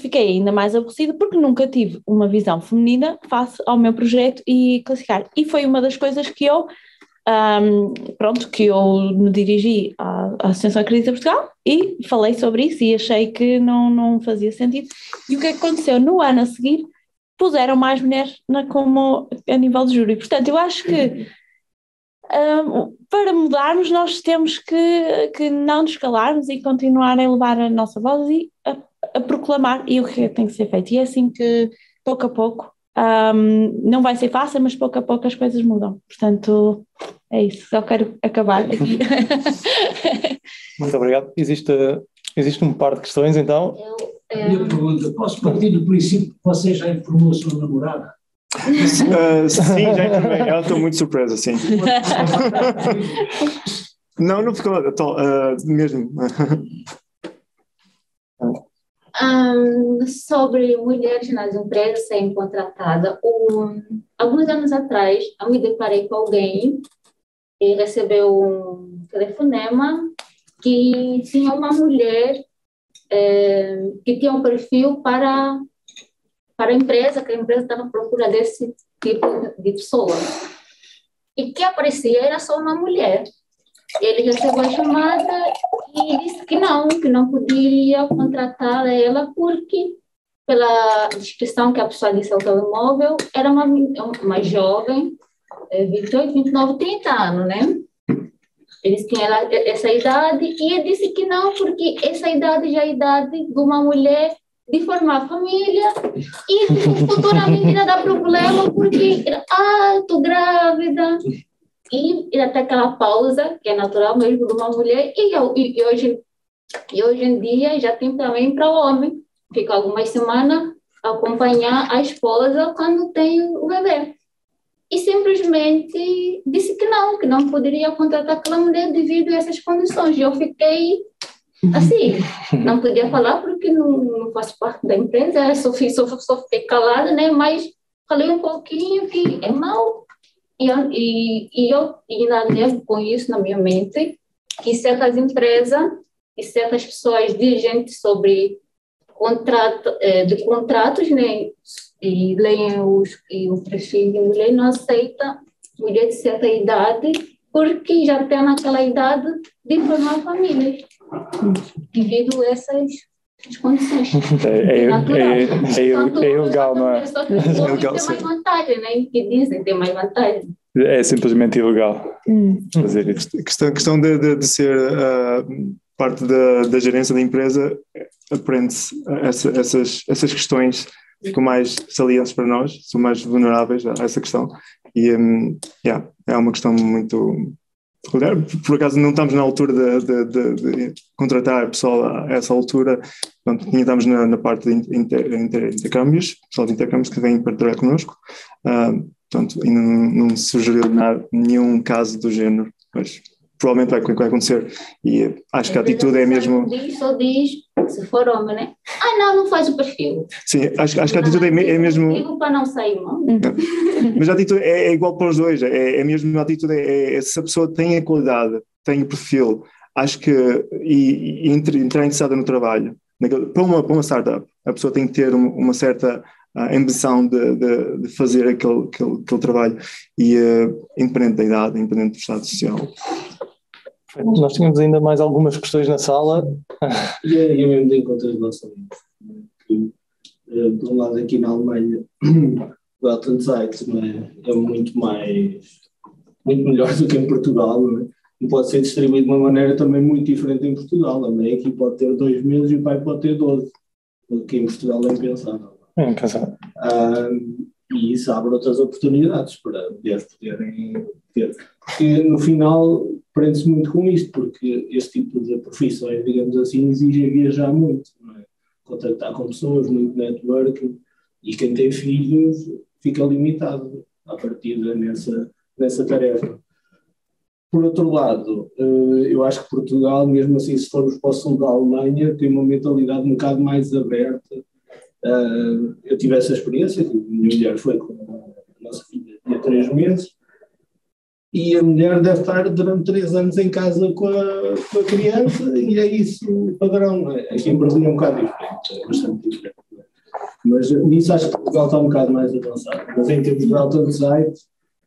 fiquei ainda mais aborrecida porque nunca tive uma visão feminina face ao meu projeto e classificar. E foi uma das coisas que eu, que eu me dirigi à Associação Acredita Portugal e falei sobre isso e achei que não fazia sentido. E o que aconteceu? No ano a seguir, puseram mais mulheres como a nível de júri. Portanto, eu acho que para mudarmos nós temos que não nos calarmos e continuar a levar a nossa voz e a proclamar e o que tem que ser feito. E é assim que, pouco a pouco, não vai ser fácil, mas pouco a pouco as coisas mudam. Portanto, é isso. Só quero acabar aqui. Muito obrigado. Existe um par de questões, então. A minha pergunta, posso partir do princípio que você já informou a sua namorada? Sim, já informei. Ela está muito surpresa, sim. Não ficou mesmo. Sobre mulheres nas empresas serem contratadas, alguns anos atrás eu me deparei com alguém e recebeu um telefonema que tinha uma mulher que tinha um perfil para a empresa, que a empresa estava à procura desse tipo de pessoa. E que aparecia era só uma mulher. Ele recebeu a chamada e disse que não poderia contratar ela porque, pela descrição que a pessoa disse ao telemóvel, era uma jovem, 28, 29, 30 anos, né? Ele disse que era essa idade e ele disse que não, porque essa idade já é a idade de uma mulher de formar família e futuramente irá dar problema porque estou grávida e até aquela pausa que é natural mesmo de uma mulher e hoje em dia já tem também para o homem, fica algumas semanas acompanhar a esposa quando tem o bebê e simplesmente simplesmente disse que não poderia contratar aquela mulher devido a essas condições. E eu fiquei assim, não podia falar porque não faço parte da empresa, só fiquei calada, né? Mas falei um pouquinho que é mau. E eu ainda levo com isso na minha mente que certas empresas e certas pessoas dirigentes sobre contratos, né? E leem o perfil de mulher, não aceita mulher de certa idade porque já tem naquela idade de formar família devido a essas condições. É ilegal, não é? Só que tem mais vantagem, né? Que dizem tem mais vantagem. É simplesmente ilegal fazer isso. A questão de ser parte da gerência da empresa, aprende-se essas questões, ficam mais salientes para nós, são mais vulneráveis a essa questão, e é uma questão muito... Por acaso não estamos na altura de contratar pessoal a essa altura, portanto, estamos na parte de intercâmbios, pessoal de intercâmbios que vem para trabalhar connosco, portanto, ainda não surgiu nenhum caso do género, mas provavelmente vai acontecer, e acho que a atitude é mesmo... Só diz, se for homem, né? Não faz o perfil. Sim, acho que a atitude é mesmo... Digo para não sair mal. Mas a atitude é igual para os dois, é mesmo a atitude, se a pessoa tem a qualidade, tem o perfil, acho que, e entrar interessada no trabalho, para uma startup, a pessoa tem que ter uma certa ambição de fazer aquele trabalho, e independente da idade, independente do estado social. Nós tínhamos ainda mais algumas questões na sala. E eu mesmo de encontro de lançamento. Por um lado, aqui na Alemanha, o Elton Site é muito melhor do que em Portugal, não é? E pode ser distribuído de uma maneira também muito diferente em Portugal. A mãe aqui pode ter 2 meses e o pai pode ter 12, o que em Portugal é impensável. É impensável. E isso abre outras oportunidades para mulheres poderem ter. Porque no final prende-se muito com isto, porque este tipo de profissões, digamos assim, exigem viajar muito, não é? Contactar com pessoas, muito networking, e quem tem filhos fica limitado à partida nessa tarefa. Por outro lado, eu acho que Portugal, mesmo assim, se formos para o sul da Alemanha, tem uma mentalidade um bocado mais aberta. Eu tive essa experiência, a minha mulher foi com a nossa filha, tinha 3 meses, e a mulher deve estar durante 3 anos em casa com a criança, e é isso o padrão, não é? Aqui em Berlim é um bocado diferente, é bastante diferente. Mas nisso acho que Portugal está um bocado mais avançado. Mas em termos de Elton Site,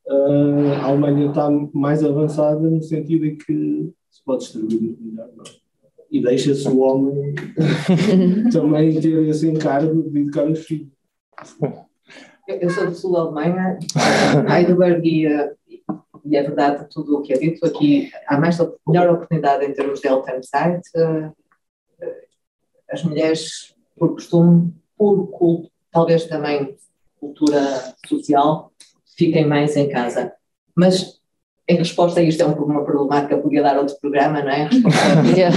a Alemanha está mais avançada no sentido em que se pode distribuir muito melhor, não é? E deixa-se o homem também ter esse encargo de educar os filhos. Eu sou do sul da Alemanha, Heidelberg, e é verdade tudo o que é dito aqui. Há melhor oportunidade em termos de Elternside. As mulheres, por costume, por culto, talvez também cultura social, fiquem mais em casa. Mas, em resposta a isto, é uma problemática, podia dar outro programa, não é? As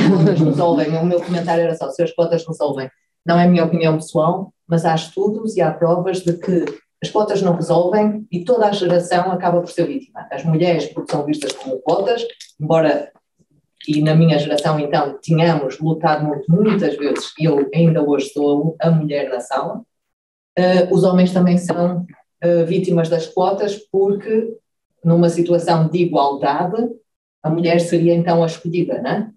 quotas resolvem. O meu comentário era só, se as quotas resolvem. Não é a minha opinião pessoal, mas há estudos e há provas de que as quotas não resolvem e toda a geração acaba por ser vítima. As mulheres, porque são vistas como quotas, embora, e na minha geração, então, tínhamos lutado muitas vezes, e eu ainda hoje sou a mulher da sala, os homens também são vítimas das quotas, porque numa situação de igualdade, a mulher seria então a escolhida, não é?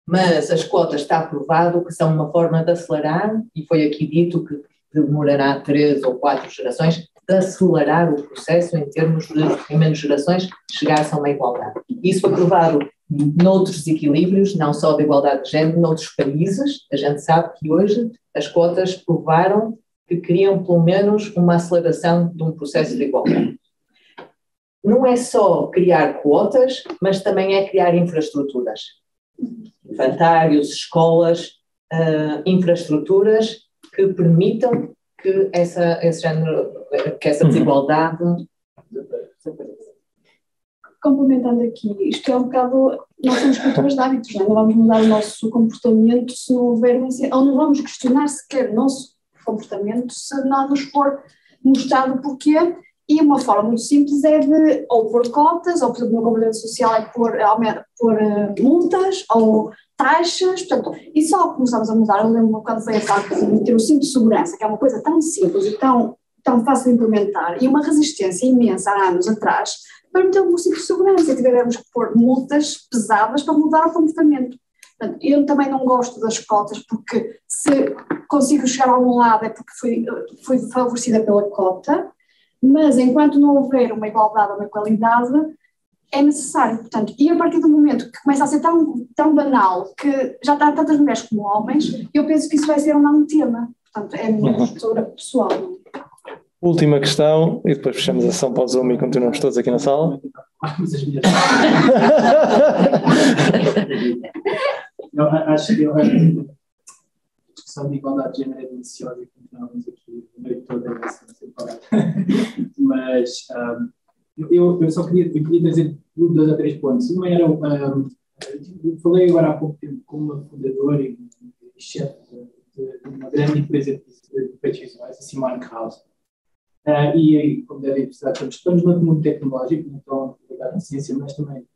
Mas as quotas está provado que são uma forma de acelerar, e foi aqui dito que demorará 3 ou 4 gerações, de acelerar o processo em termos de, em menos gerações, chegar-se a uma igualdade. Isso foi provado noutros desequilíbrios, não só de igualdade de género, noutros países. A gente sabe que hoje as quotas provaram que criam pelo menos uma aceleração de um processo de igualdade. Não é só criar quotas, mas também é criar infraestruturas. Infantários, escolas, infraestruturas que permitam que essa desigualdade desapareça. Complementando aqui, isto é um bocado, nós somos culturas de hábitos, não vamos mudar o nosso comportamento se não houver, ou não vamos questionar sequer o nosso comportamento se nada nos for mostrado porquê, E uma forma muito simples é de ou pôr cotas, ou por exemplo no componente social é pôr multas ou taxas, portanto, e só começamos a mudar. Eu lembro quando foi a parte de ter o cinto de segurança, que é uma coisa tão simples e tão fácil de implementar, e uma resistência imensa há anos atrás, para meter o cinto de segurança, e tivemos que pôr multas pesadas para mudar o comportamento. Portanto, eu também não gosto das cotas, porque se consigo chegar a algum lado é porque fui favorecida pela cota, mas enquanto não houver uma igualdade ou uma equalidade, é necessário. Portanto, e a partir do momento que começa a ser tão banal, que já está tantas mulheres como homens, eu penso que isso vai ser um não tema. Portanto, é a minha postura pessoal. Última questão, e depois fechamos a sessão para o Zoom e continuamos todos aqui na sala. Eu acho que a discussão de igualdade de género é deliciosa e continuamos aqui a noite toda sem parar. Mas eu só queria trazer 2 ou 3 pontos. Um era, falei agora há pouco tempo com uma fundadora e chefe de uma grande empresa de efeitos visuais, a Simone Krause. E como devem perceber, estamos no mundo tecnológico, então ligado à ciência, mas também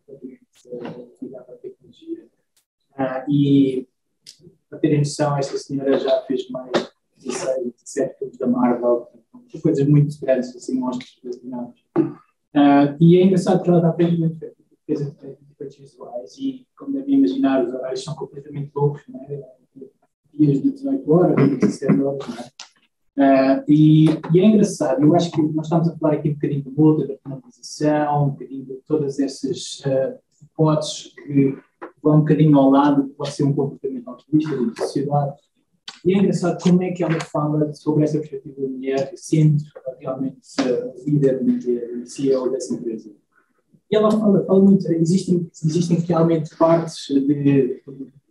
ligado à tecnologia. E para terem noção, esta senhora já fez mais de 16, 17 filmes da Marvel, coisas muito grandes, assim, monstros relacionados. E é engraçado que ela está frente de efeitos visuais e, como devem imaginar, os horários são completamente loucos, não é? Dias de 18 horas, 17 horas, não é? E é engraçado, eu acho que nós estamos a falar aqui um bocadinho de multa, da penalização, um bocadinho de todas essas hipóteses que vão um bocadinho ao lado, que pode ser um comportamento altruísta da sociedade. E é engraçado como é que ela fala sobre essa perspectiva da mulher, sendo realmente líder e CEO dessa empresa. E ela fala muito, existem realmente partes de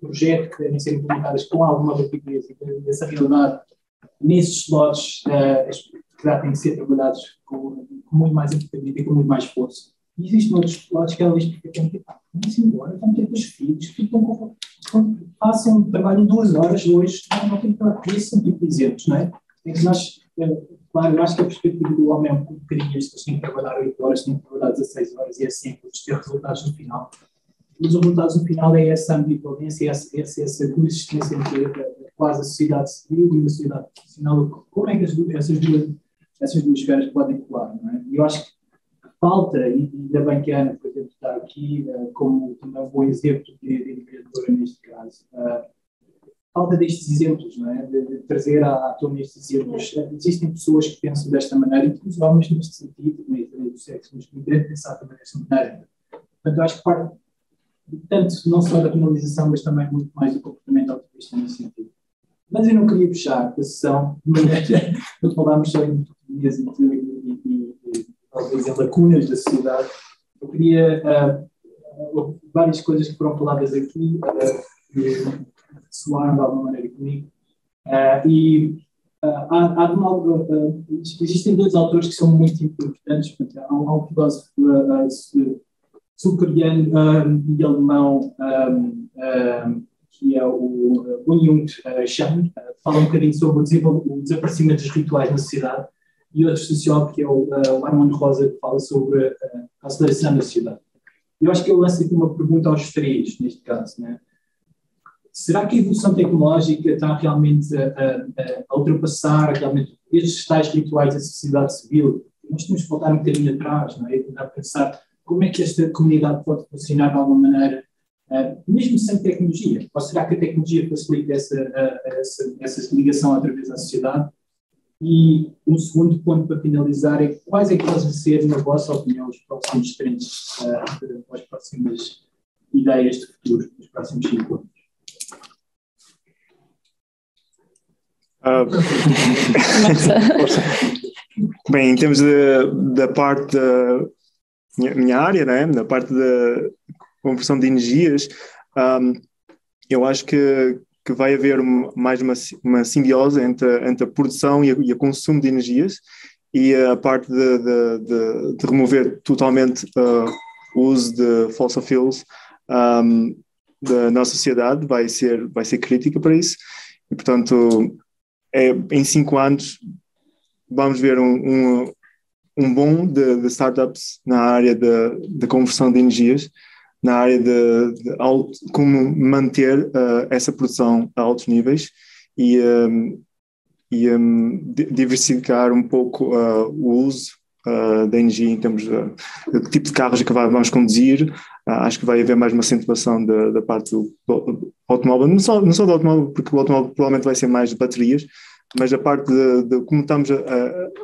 projeto que devem ser implementadas com alguma rapidez e essa realidade nesses slots que já têm que ser trabalhados com muito mais equipamento e com muito mais esforço. E existem outros slots que ela diz perfeitamente, vamos embora, vamos ter os filhos, façam, trabalhem 2 horas hoje, não tem que falar com isso, são tipo exemplos, não é? Claro, eu acho que a perspectiva do homem é um bocadinho isto, eles têm que trabalhar 8 horas, têm que trabalhar 16 horas e é assim que eles têm resultados no final. Os resultados no final é essa ambivalência, essa coexistência entre quase a sociedade civil e a sociedade profissional. Como é que essas duas esferas podem colar, não é? E eu acho que falta, e ainda bem que a Ana, por exemplo, está aqui como também um bom exemplo de empreendedora neste caso, falta destes exemplos, não é? De trazer à tona estes exemplos. Existem pessoas que pensam desta maneira, e os homens neste sentido, também do sexo masculino, devem pensar também desta maneira. Portanto, eu acho que parte, tanto não só da penalização, mas também muito mais do comportamento altruísta nesse sentido. Mas eu não queria puxar a sessão de maneira de falarmos só em português e talvez em lacunas da sociedade. Eu queria várias coisas que foram faladas aqui que soaram de alguma maneira comigo. Existem 2 autores que são muito importantes. Há um filósofo sul-coreano e alemão que é o Jung Chan, fala um bocadinho sobre o desaparecimento dos rituais na sociedade, e outro sociólogo que é o Armando Rosa, que fala sobre a aceleração da sociedade. Eu acho que eu lanço aqui uma pergunta aos 3, neste caso, né? Será que a evolução tecnológica está realmente a ultrapassar realmente estes tais rituais da sociedade civil? Nós temos que voltar um bocadinho atrás, não é? E tentar pensar como é que esta comunidade pode funcionar de alguma maneira, mesmo sem tecnologia. Ou será que a tecnologia facilita essa ligação outra vez à sociedade? E um segundo ponto para finalizar é quais é que podem ser, na vossa opinião, os próximos trends, as próximas ideias de futuro, os próximos 5 anos? Bem, em termos da parte da minha área, né, da parte da conversão de energias, eu acho que vai haver mais uma simbiose entre a produção e o consumo de energias, e a parte de remover totalmente o uso de fossil fuels da nossa sociedade vai ser crítica para isso. E, portanto, em 5 anos vamos ver um boom de startups na área de conversão de energias, na área de como manter essa produção a altos níveis e diversificar um pouco o uso da energia em termos de tipo de carros que vamos conduzir. Acho que vai haver mais uma acentuação da parte do automóvel, não só do automóvel, porque o automóvel provavelmente vai ser mais de baterias, mas a parte de como estamos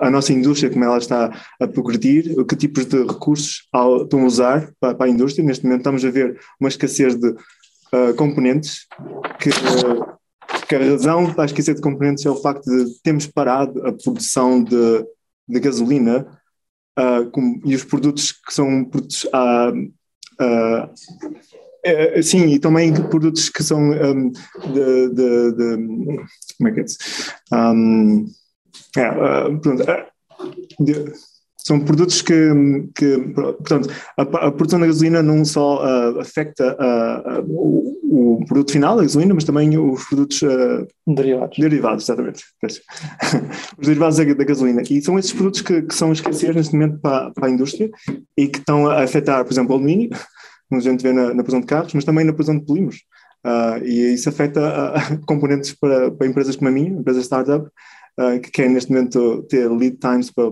a nossa indústria, como ela está a progredir, que tipos de recursos estão a usar para a indústria. Neste momento estamos a ver uma escassez de componentes, que a razão para a escassez de componentes é o facto de termos parado a produção de gasolina, e os produtos que são produtos sim, e também produtos que são como é que é isso? São produtos que portanto, a produção da gasolina não só afeta o produto final, a gasolina, mas também os produtos derivados, exatamente. Os derivados da gasolina. E são esses produtos que são esquecidos neste momento para a indústria e que estão a afetar, por exemplo, o alumínio, como a gente vê na produção de carros, mas também na produção de polímeros. E isso afeta componentes para empresas como a minha, empresas startup, que querem neste momento ter lead times para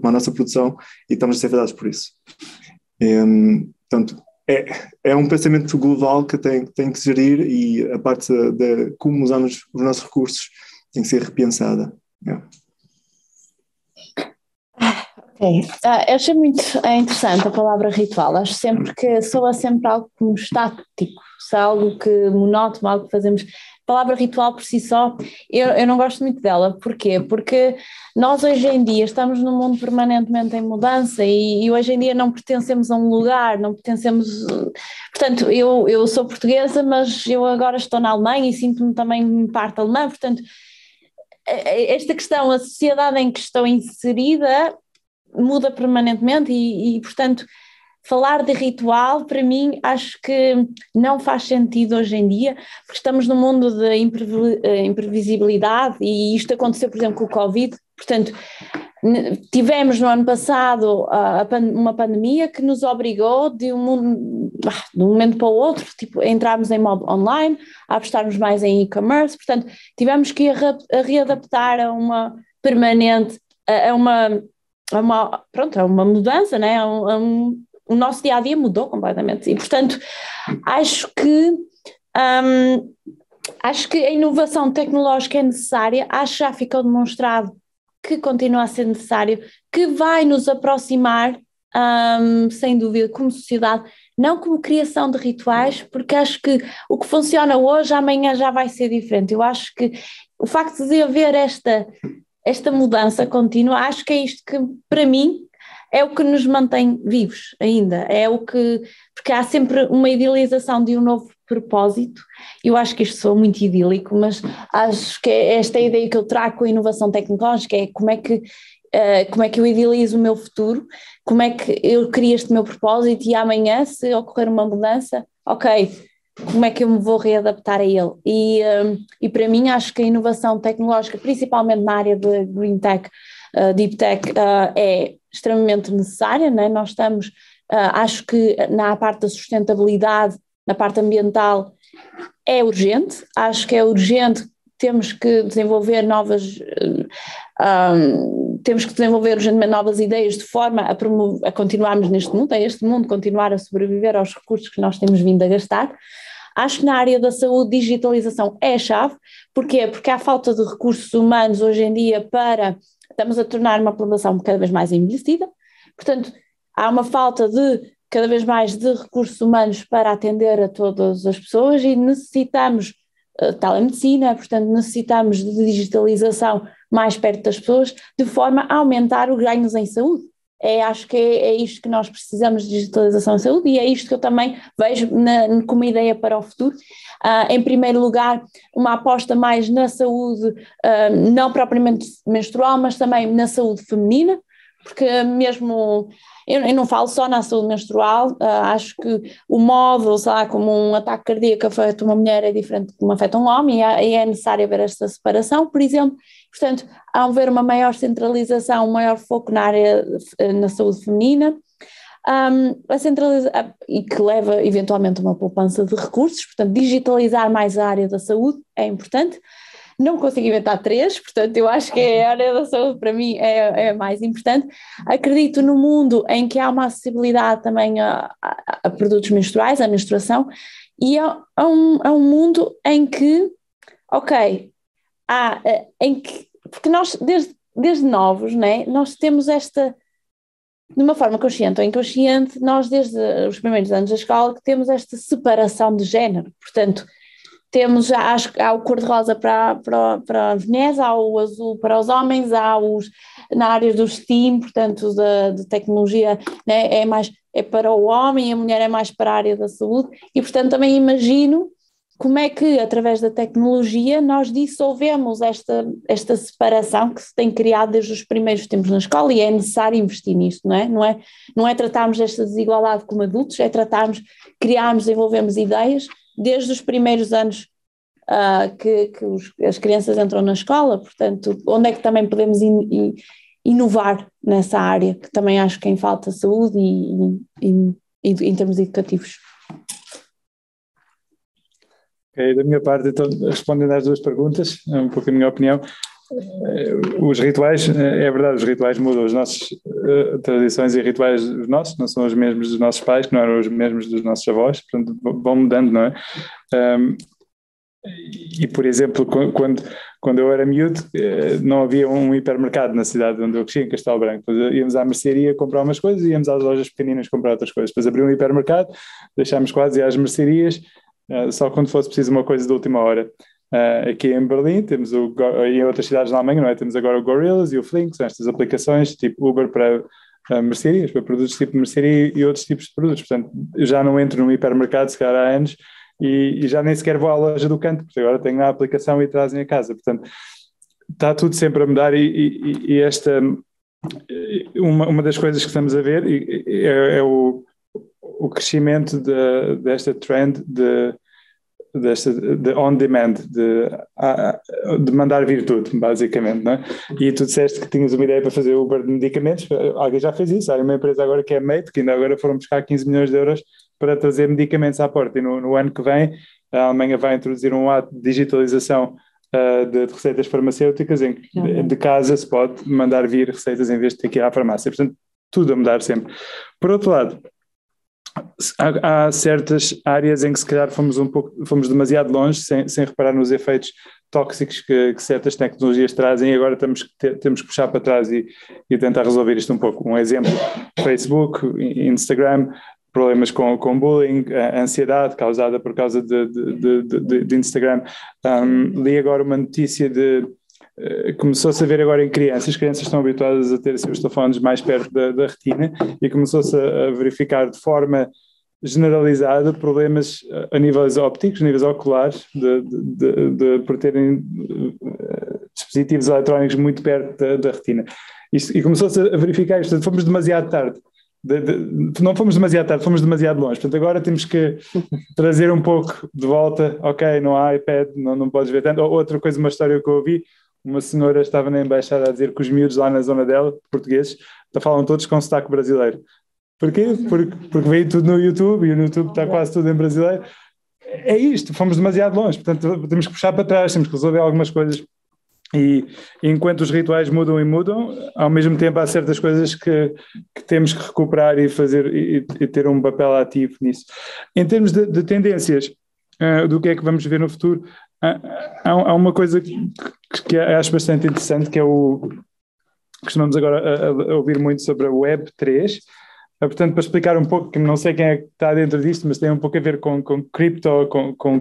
a nossa produção, e estamos a ser afetados por isso. Portanto, é um pensamento global que tem que se gerir, e a parte de como usamos os nossos recursos tem que ser repensada. Ok, eu achei muito interessante a palavra ritual. Acho sempre que soa sempre algo como estático, se é algo que monótono, algo que fazemos. A palavra ritual por si só, eu não gosto muito dela. Porquê? Porque nós hoje em dia estamos num mundo permanentemente em mudança, e hoje em dia não pertencemos a um lugar, não pertencemos... Portanto, eu sou portuguesa, mas eu agora estou na Alemanha e sinto-me também parte alemã. Portanto, esta questão, a sociedade em que estou inserida muda permanentemente, e portanto, falar de ritual, para mim, acho que não faz sentido hoje em dia, porque estamos num mundo de imprevisibilidade, e isto aconteceu, por exemplo, com o Covid. Portanto, tivemos no ano passado uma pandemia que nos obrigou de um momento para o outro, tipo, entrarmos em modo online, a apostarmos mais em e-commerce. Portanto, tivemos que readaptar a uma permanente, a uma mudança, né? O nosso dia-a-dia mudou completamente, e portanto acho que a inovação tecnológica é necessária. Acho que já ficou demonstrado que continua a ser necessário, que vai nos aproximar, sem dúvida, como sociedade, não como criação de rituais, porque acho que o que funciona hoje, amanhã já vai ser diferente. Eu acho que o facto de haver esta mudança contínua, acho que é isto que, para mim, é o que nos mantém vivos ainda, porque há sempre uma idealização de um novo propósito. Eu acho que isto soa muito idílico, mas acho que esta ideia que eu trago com a inovação tecnológica é como é que eu idealizo o meu futuro, como é que eu crio este meu propósito, e amanhã, se ocorrer uma mudança, ok, como é que eu me vou readaptar a ele? E para mim, acho que a inovação tecnológica, principalmente na área de Green Tech, Deep Tech, é extremamente necessária, né? Nós estamos, acho que na parte da sustentabilidade, na parte ambiental, é urgente. Acho que é urgente, temos que desenvolver urgentemente novas ideias de forma a continuarmos neste mundo, este mundo continuar a sobreviver aos recursos que nós temos vindo a gastar. Acho que na área da saúde, digitalização é a chave. Porquê? Porque há falta de recursos humanos hoje em dia estamos a tornar uma população cada vez mais envelhecida, portanto há uma falta de cada vez mais de recursos humanos para atender a todas as pessoas, e necessitamos telemedicina, portanto necessitamos de digitalização mais perto das pessoas, de forma a aumentar os ganhos em saúde. Acho que é isto que nós precisamos, de digitalização em saúde, e é isto que eu também vejo como ideia para o futuro. Em primeiro lugar, uma aposta mais na saúde, não propriamente menstrual, mas também na saúde feminina, porque mesmo, eu não falo só na saúde menstrual, acho que o modo, sei lá, como um ataque cardíaco afeta uma mulher é diferente de como afeta um homem, e é necessário haver esta separação, por exemplo. Portanto, há haver uma maior centralização, um maior foco na área, na saúde feminina, e que leva eventualmente a uma poupança de recursos. Portanto, digitalizar mais a área da saúde é importante. Não consigo inventar 3, portanto eu acho que a área da saúde para mim é mais importante. Acredito no mundo em que há uma acessibilidade também a produtos menstruais, à menstruação, e é um mundo em que, porque nós desde novos, né, nós temos esta, de uma forma consciente ou inconsciente, nós desde os primeiros anos da escola que temos esta separação de género, portanto temos, há o cor-de-rosa para as mulheres, há o azul para os homens, na área do STEAM, portanto de tecnologia, né, é para o homem, a mulher é mais para a área da saúde, e portanto também imagino como é que através da tecnologia nós dissolvemos esta separação que se tem criado desde os primeiros tempos na escola, e é necessário investir nisto, não é tratarmos esta desigualdade como adultos, é criarmos, desenvolvermos ideias desde os primeiros anos que as crianças entram na escola. Portanto, onde é que também podemos inovar nessa área, que também acho que em falta saúde e em termos educativos. Ok, da minha parte, então, respondendo às duas perguntas, um pouco a minha opinião. Os rituais, é verdade, os rituais mudam, as nossas tradições e rituais os nossos, não são os mesmos dos nossos pais, que não eram os mesmos dos nossos avós, portanto vão mudando, não é? E por exemplo, quando eu era miúdo, não havia um hipermercado na cidade onde eu cresci, em Castelo Branco. Depois íamos à mercearia comprar umas coisas e íamos às lojas pequeninas comprar outras coisas. Depois abriu um hipermercado, deixámos quase ir às mercearias, só quando fosse preciso uma coisa de última hora. Aqui em Berlim temos e em outras cidades da Alemanha, não é? Temos agora o Gorillas e o Flink, são estas aplicações tipo Uber para mercearias, para produtos tipo mercearia e outros tipos de produtos. Portanto, eu já não entro num hipermercado se calhar há anos e já nem sequer vou à loja do canto, porque agora tenho a aplicação e trazem a casa. Portanto, está tudo sempre a mudar e esta uma das coisas que estamos a ver é o crescimento desta trend de on-demand, de mandar vir tudo, basicamente, não é? E tu disseste que tinhas uma ideia para fazer Uber de medicamentos, alguém já fez isso, há uma empresa agora que é a Mate, que ainda agora foram buscar 15 milhões de euros para trazer medicamentos à porta, e no ano que vem a Alemanha vai introduzir um ato de digitalização de receitas farmacêuticas, em que de casa se pode mandar vir receitas em vez de ter que ir à farmácia, portanto tudo a mudar sempre. Por outro lado, há certas áreas em que se calhar fomos demasiado longe, sem reparar nos efeitos tóxicos que certas tecnologias trazem, e agora temos que puxar para trás e tentar resolver isto um pouco. Um exemplo, Facebook, Instagram, problemas com bullying, a ansiedade causada por causa de Instagram. Li agora uma notícia começou-se a ver agora em crianças, as crianças estão habituadas a ter os telefones mais perto da retina, e começou-se a verificar de forma generalizada problemas a níveis ópticos, a níveis oculares, por terem dispositivos eletrónicos muito perto da retina. E começou-se a verificar isto, fomos demasiado tarde. Não fomos demasiado tarde, fomos demasiado longe. Portanto, agora temos que trazer um pouco de volta. Ok, não há iPad, não podes ver tanto. Outra coisa, uma história que eu ouvi, uma senhora estava na embaixada a dizer que os miúdos lá na zona dela, portugueses, falam todos com sotaque brasileiro. Porquê? Porque veio tudo no YouTube e o YouTube está quase tudo em brasileiro. É isto, fomos demasiado longe. Portanto, temos que puxar para trás, temos que resolver algumas coisas. E enquanto os rituais mudam e mudam, ao mesmo tempo há certas coisas que temos que recuperar e fazer e ter um papel ativo nisso. Em termos de tendências, do que é que vamos ver no futuro, há uma coisa que acho bastante interessante, que é costumamos agora a ouvir muito sobre a Web 3. Portanto, para explicar um pouco, que não sei quem é que está dentro disto, mas tem um pouco a ver com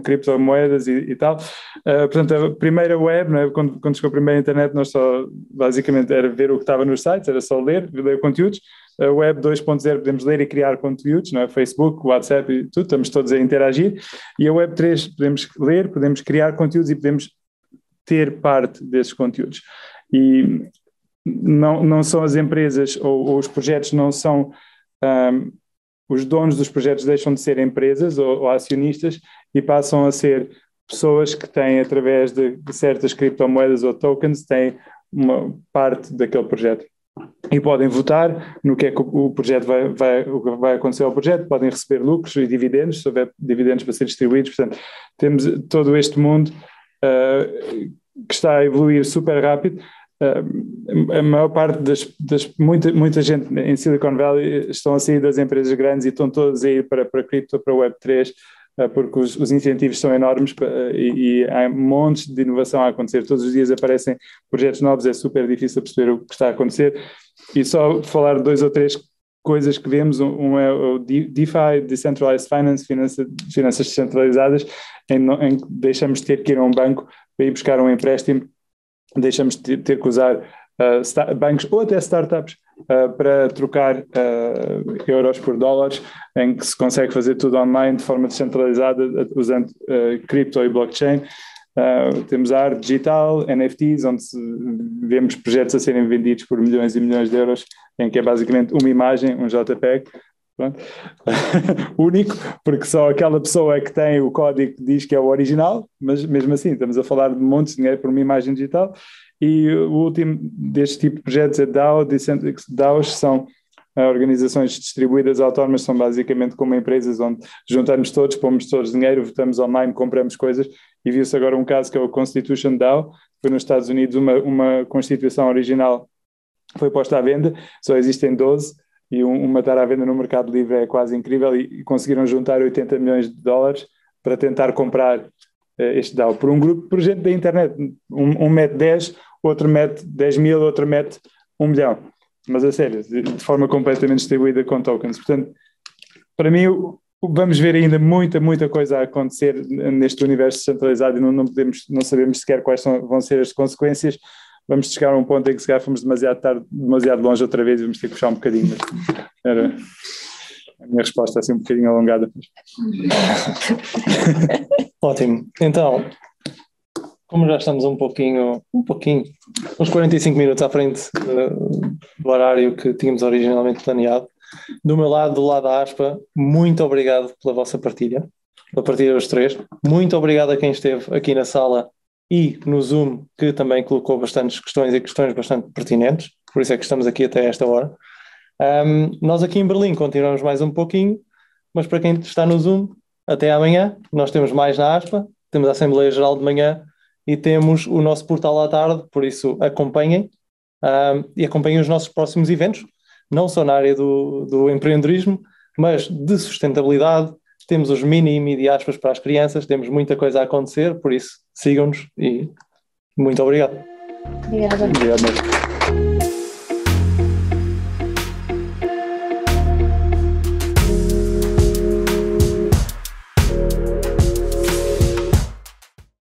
criptomoedas e tal. Portanto, a primeira web, não é? Quando chegou a primeira internet, nós só basicamente era ver o que estava nos sites, era só ler conteúdos. A web 2.0 podemos ler e criar conteúdos, não é? Facebook, WhatsApp e tudo, estamos todos a interagir. E a web 3 podemos ler, podemos criar conteúdos e podemos ter parte desses conteúdos. E não são as empresas ou os projetos não são, os donos dos projetos deixam de ser empresas ou acionistas e passam a ser pessoas que têm, através de certas criptomoedas ou tokens, têm uma parte daquele projeto. E podem votar no que é que o projeto o que vai acontecer ao projeto, podem receber lucros e dividendos, se houver dividendos para ser distribuídos. Portanto, temos todo este mundo que está a evoluir super rápido. A maior parte muita gente em Silicon Valley estão a sair das empresas grandes e estão todos a ir para cripto, para Web3, porque os incentivos são enormes e há montes de inovação a acontecer. Todos os dias aparecem projetos novos, é super difícil perceber o que está a acontecer. E só falar de 2 ou 3 coisas que vemos, um é o DeFi, Decentralized Finance, finanças descentralizadas, em que deixamos de ter que ir a um banco para ir buscar um empréstimo, deixamos de ter que usar bancos ou até startups para trocar euros por dólares, em que se consegue fazer tudo online de forma descentralizada usando cripto e blockchain. Temos a arte digital, NFTs, onde vemos projetos a serem vendidos por milhões e milhões de euros, em que é basicamente uma imagem, um JPEG, único, porque só aquela pessoa é que tem o código que diz que é o original, mas mesmo assim estamos a falar de montes de dinheiro por uma imagem digital. E o último deste tipo de projetos é DAO. DAOs são organizações distribuídas autónomas, são basicamente como empresas onde juntamos todos, pomos todos dinheiro, votamos online, compramos coisas, e viu-se agora um caso que é o Constitution DAO, foi nos Estados Unidos uma constituição original foi posta à venda, só existem 12, e uma estar à venda no Mercado Livre é quase incrível, e conseguiram juntar 80 milhões de dólares para tentar comprar este DAO por um grupo de gente da internet. Um mete 10, outro mete 10 mil, outro mete 1 milhão. Mas a sério, de forma completamente distribuída com tokens. Portanto, para mim, vamos ver ainda muita coisa a acontecer neste universo descentralizado e não sabemos sequer quais vão ser as consequências. Vamos chegar a um ponto em que se calhar fomos demasiado longe outra vez e vamos ter que puxar um bocadinho. Era a minha resposta assim um bocadinho alongada. Ótimo. Então, como já estamos uns 45 minutos à frente do horário que tínhamos originalmente planeado, do meu lado, do lado da ASPA, muito obrigado pela vossa partilha, pela partilha dos 3. Muito obrigado a quem esteve aqui na sala e no Zoom, que também colocou bastantes questões e questões bastante pertinentes, por isso é que estamos aqui até esta hora. Nós aqui em Berlim continuamos mais um pouquinho, mas para quem está no Zoom, até amanhã. Nós temos mais na ASPA, temos a Assembleia Geral de manhã e temos o nosso portal à tarde, por isso acompanhem e acompanhem os nossos próximos eventos, não só na área do empreendedorismo, mas de sustentabilidade. Temos os mini aspas para as crianças, temos muita coisa a acontecer, por isso sigam-nos e muito obrigado. Obrigada. Obrigado.